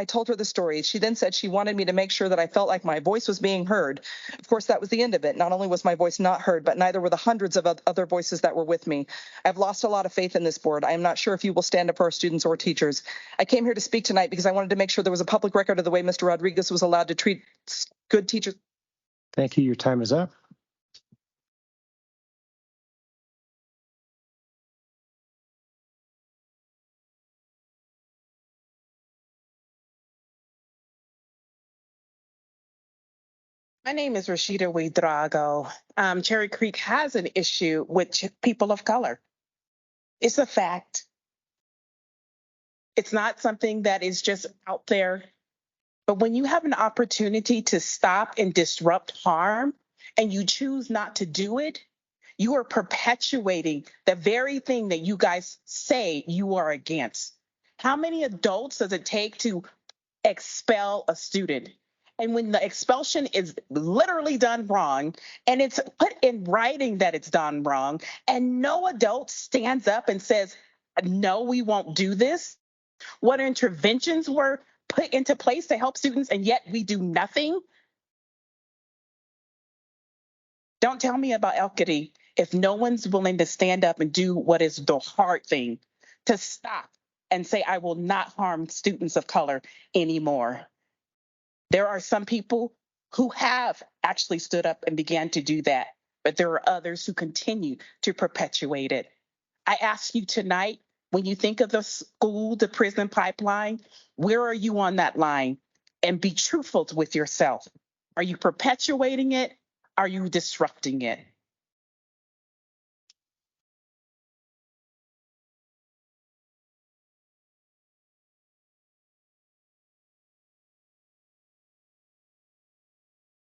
S15: told her the story. She then said she wanted me to make sure that I felt like my voice was being heard. Of course, that was the end of it. Not only was my voice not heard, but neither were the hundreds of other voices that were with me. I've lost a lot of faith in this board. I am not sure if you will stand up for our students or teachers. I came here to speak tonight because I wanted to make sure there was a public record of the way Mr. Rodriguez was allowed to treat good teachers.
S12: Thank you. Your time is up.
S16: My name is Rashida Ouedraogo. Cherry Creek has an issue with people of color. It's a fact. It's not something that is just out there. But when you have an opportunity to stop and disrupt harm and you choose not to do it, you are perpetuating the very thing that you guys say you are against. How many adults does it take to expel a student? And when the expulsion is literally done wrong and it's put in writing that it's done wrong and no adult stands up and says, no, we won't do this. What interventions were put into place to help students and yet we do nothing? Don't tell me about equity if no one's willing to stand up and do what is the hard thing, to stop and say, I will not harm students of color anymore. There are some people who have actually stood up and began to do that, but there are others who continue to perpetuate it. I ask you tonight, when you think of the school to prison pipeline, where are you on that line? And be truthful with yourself. Are you perpetuating it? Are you disrupting it?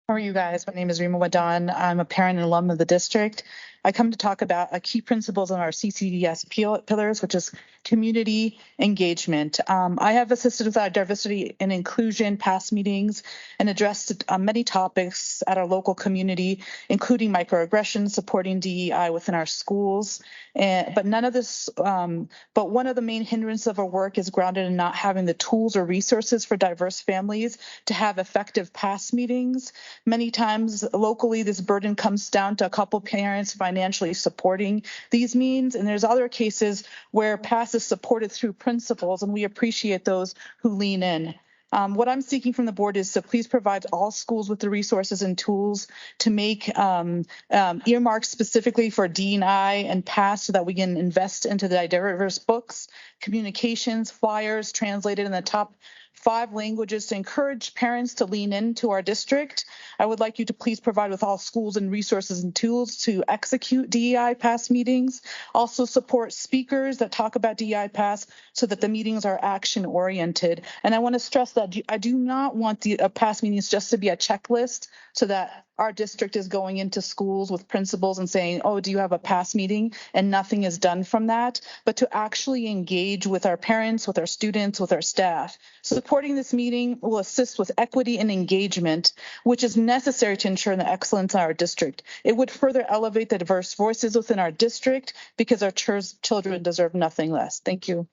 S17: How are you guys? My name is Rima Wadan. I'm a parent and alum of the district.
S15: I come to talk about key principles on our CCDS pillars, which is community engagement. I have assisted with our diversity and inclusion past meetings and addressed many topics at our local community, including microaggressions, supporting DEI within our schools. But one of the main hindrances of our work is grounded in not having the tools or resources for diverse families to have effective past meetings. Many times locally, this burden comes down to a couple parents financially supporting these means. And there's other cases where past is supported through principals, and we appreciate those who lean in. What I'm seeking from the board is to please provide all schools with the resources and tools to make earmarks specifically for D&I and past so that we can invest into the diverse books, communications, flyers translated in the top 5 languages to encourage parents to lean into our district. I would like you to please provide with all schools and resources and tools to execute DEI past meetings. Also support speakers that talk about DEI past so that the meetings are action oriented. And I want to stress that I do not want the past meetings just to be a checklist so that our district is going into schools with principals and saying, oh, do you have a past meeting? And nothing is done from that, but to actually engage with our parents, with our students, with our staff. Supporting this meeting will assist with equity and engagement, which is necessary to ensure the excellence in our district. It would further elevate the diverse voices within our district because our children deserve nothing less. Thank you.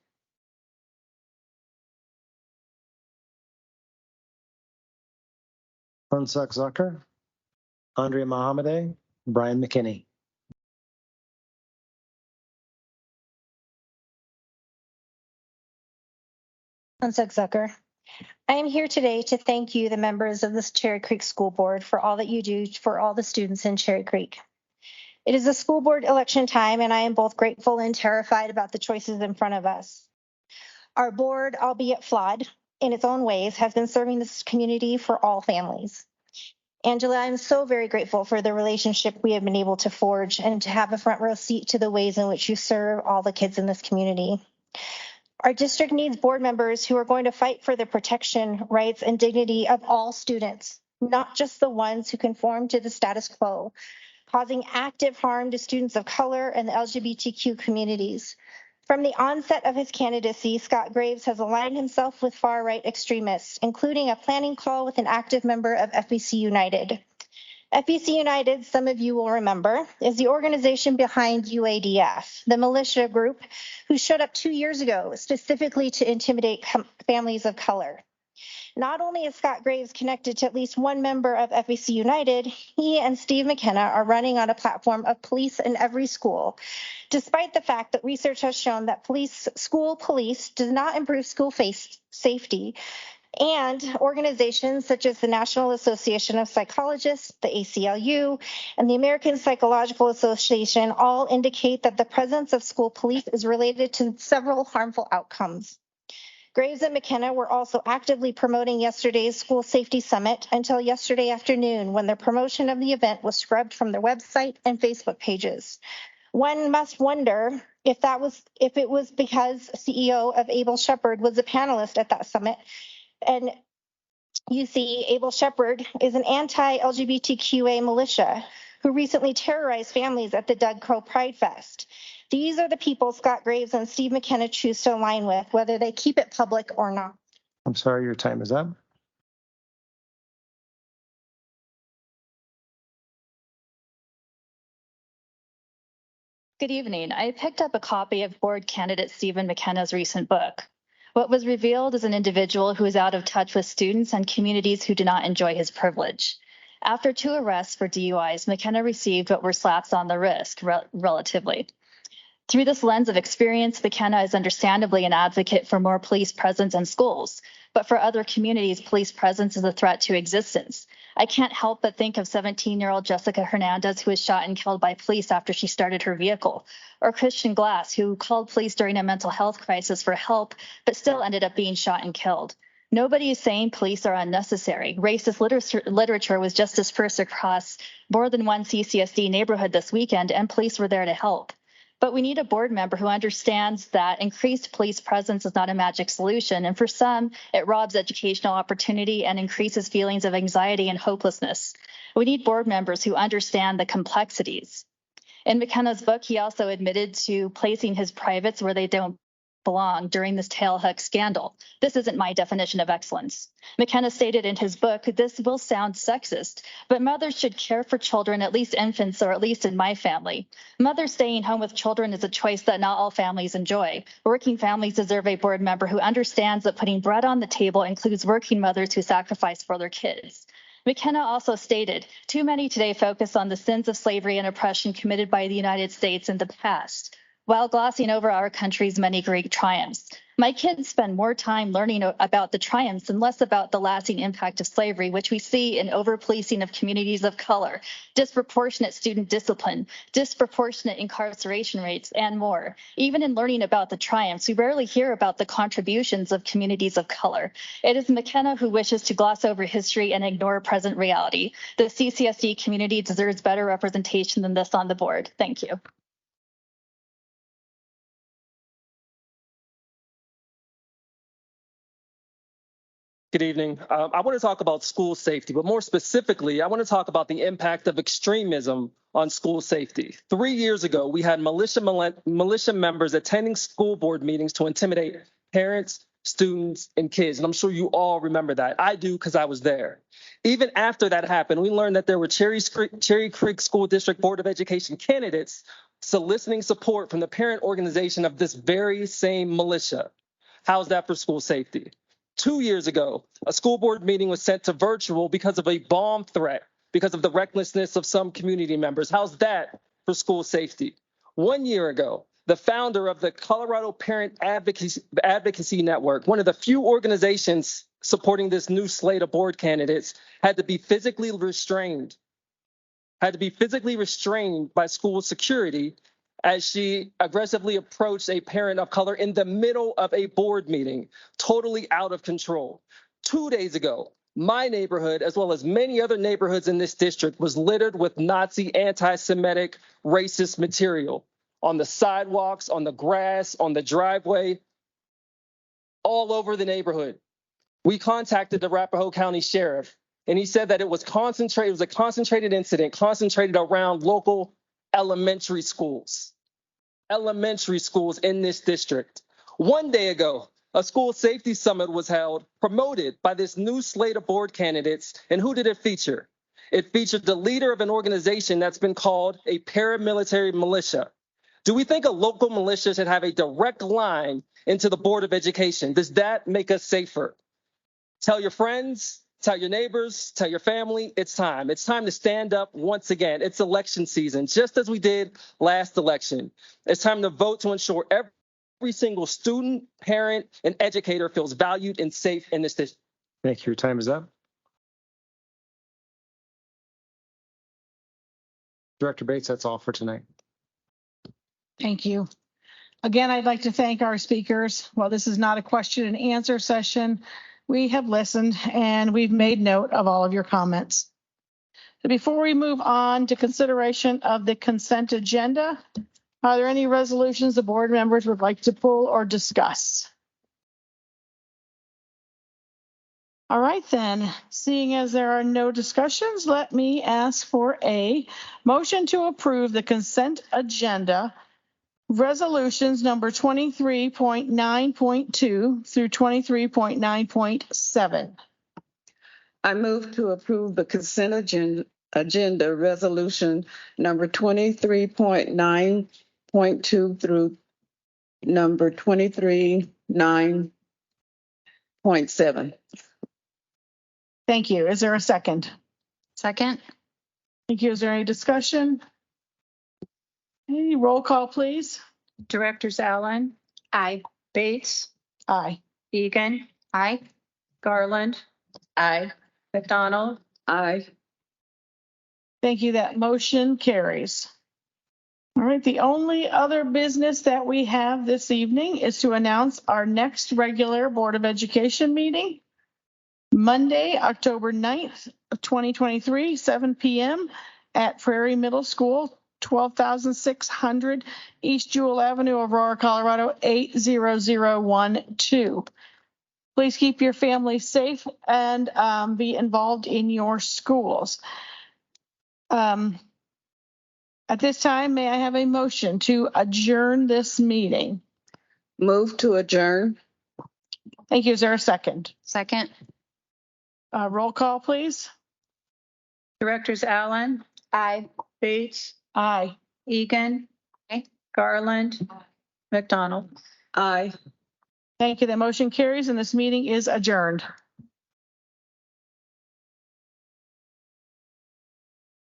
S12: Hunsak Zucker, Andrea Mohammadi, Brian McKinney.
S17: Hunsak Zucker. I am here today to thank you, the members of this Cherry Creek School Board, for all that you do for all the students in Cherry Creek. It is a school board election time, and I am both grateful and terrified about the choices in front of us. Our board, albeit flawed in its own ways, has been serving this community for all families. Angela, I'm so very grateful for the relationship we have been able to forge and to have a front row seat to the ways in which you serve all the kids in this community. Our district needs board members who are going to fight for the protection, rights, and dignity of all students, not just the ones who conform to the status quo, causing active harm to students of color and the LGBTQ communities. From the onset of his candidacy, Scott Graves has aligned himself with far-right extremists, including a planning call with an active member of FBC United. FBC United, some of you will remember, is the organization behind UADF, the militia group who showed up 2 years ago specifically to intimidate families of color. Not only is Scott Graves connected to at least one member of FBC United, he and Steve McKenna are running on a platform of police in every school, despite the fact that research has shown that school police does not improve school safety. And organizations such as the National Association of Psychologists, the ACLU, and the American Psychological Association all indicate that the presence of school police is related to several harmful outcomes. Graves and McKenna were also actively promoting yesterday's School Safety Summit until yesterday afternoon, when their promotion of the event was scrubbed from their website and Facebook pages. One must wonder if it was because CEO of Able Shepherd was a panelist at that summit. And you see, Able Shepherd is an anti-LGBTQA militia who recently terrorized families at the Doug Crow Pride Fest. These are the people Scott Graves and Steve McKenna choose to align with, whether they keep it public or not.
S12: I'm sorry, your time is up.
S18: Good evening. I picked up a copy of board candidate Stephen McKenna's recent book. What was revealed is an individual who is out of touch with students and communities who do not enjoy his privilege. After 2 arrests for DUIs, McKenna received what were slaps on the wrist, relatively. Through this lens of experience, McKenna is understandably an advocate for more police presence in schools, but for other communities, police presence is a threat to existence. I can't help but think of 17-year-old Jessica Hernandez, who was shot and killed by police after she started her vehicle, or Christian Glass, who called police during a mental health crisis for help, but still ended up being shot and killed. Nobody is saying police are unnecessary. Racist literature was just dispersed across more than one CCSD neighborhood this weekend, and police were there to help. But we need a board member who understands that increased police presence is not a magic solution, and for some, it robs educational opportunity and increases feelings of anxiety and hopelessness. We need board members who understand the complexities. In McKenna's book, he also admitted to placing his privates where they don't belong during this tailhook scandal. This isn't my definition of excellence. McKenna stated in his book, this will sound sexist, but mothers should care for children, at least infants, or at least in my family. Mothers staying home with children is a choice that not all families enjoy. Working families deserve a board member who understands that putting bread on the table includes working mothers who sacrifice for their kids. McKenna also stated, too many today focus on the sins of slavery and oppression committed by the United States in the past, while glossing over our country's many great triumphs. My kids spend more time learning about the triumphs and less about the lasting impact of slavery, which we see in overpolicing of communities of color, disproportionate student discipline, disproportionate incarceration rates, and more. Even in learning about the triumphs, we rarely hear about the contributions of communities of color. It is McKenna who wishes to gloss over history and ignore present reality. The CCSD community deserves better representation than this on the board. Thank you.
S19: Good evening. I want to talk about school safety, but more specifically, I want to talk about the impact of extremism on school safety. 3 years ago, we had militia members attending school board meetings to intimidate parents, students, and kids. And I'm sure you all remember that. I do because I was there. Even after that happened, we learned that there were Cherry Creek School District Board of Education candidates soliciting support from the parent organization of this very same militia. How's that for school safety? 2 years ago, a school board meeting was sent to virtual because of a bomb threat, because of the recklessness of some community members. How's that for school safety? 1 year ago, the founder of the Colorado Parent Advocacy Network, one of the few organizations supporting this new slate of board candidates, had to be physically restrained by school security as she aggressively approached a parent of color in the middle of a board meeting, totally out of control. 2 days ago, my neighborhood, as well as many other neighborhoods in this district, was littered with Nazi, anti-Semitic, racist material on the sidewalks, on the grass, on the driveway, all over the neighborhood. We contacted the Arapahoe County Sheriff, and he said that it was a concentrated incident, concentrated around local elementary schools in this district. 1 day ago, a school safety summit was held, promoted by this new slate of board candidates. And who did it feature? It featured the leader of an organization that's been called a paramilitary militia. Do we think a local militia should have a direct line into the Board of Education? Does that make us safer? Tell your friends, tell your neighbors, tell your family, it's time. It's time to stand up once again. It's election season, just as we did last election. It's time to vote to ensure every single student, parent, and educator feels valued and safe in this district.
S12: Thank you. Your time is up. Director Bates, that's all for tonight.
S1: Thank you. Again, I'd like to thank our speakers. While this is not a question and answer session, we have listened and we've made note of all of your comments. So before we move on to consideration of the consent agenda, are there any resolutions the board members would like to pull or discuss? All right, then, seeing as there are no discussions, let me ask for a motion to approve the consent agenda. Resolutions number 23.9.2 through 23.9.7.
S3: I move to approve the consent agenda resolution number 23.9.2 through number 23.9.7.
S1: Thank you. Is there a second?
S5: Second.
S1: Thank you. Is there any discussion? Any roll call, please?
S4: Directors Allen.
S5: Aye.
S4: Bates.
S1: Aye.
S4: Egan.
S5: Aye.
S4: Garland.
S3: Aye.
S4: McDonald.
S3: Aye.
S1: Thank you. That motion carries. All right. The only other business that we have this evening is to announce our next regular Board of Education meeting, Monday, October 9th of 2023, 7 p.m. at Prairie Middle School, 12,600 East Jewell Avenue, Aurora, Colorado, 80012. Please keep your family safe and be involved in your schools. As At this time, may I have a motion to adjourn this meeting?
S3: Move to adjourn.
S1: Thank you. Is there a second?
S5: Second.
S1: Roll call, please.
S4: Directors Allen,
S2: Aye.
S4: Bates,
S1: Aye.
S4: Egan,
S5: Aye.
S4: Garland, McDonald.
S3: Aye.
S1: Thank you. The motion carries and this meeting is adjourned.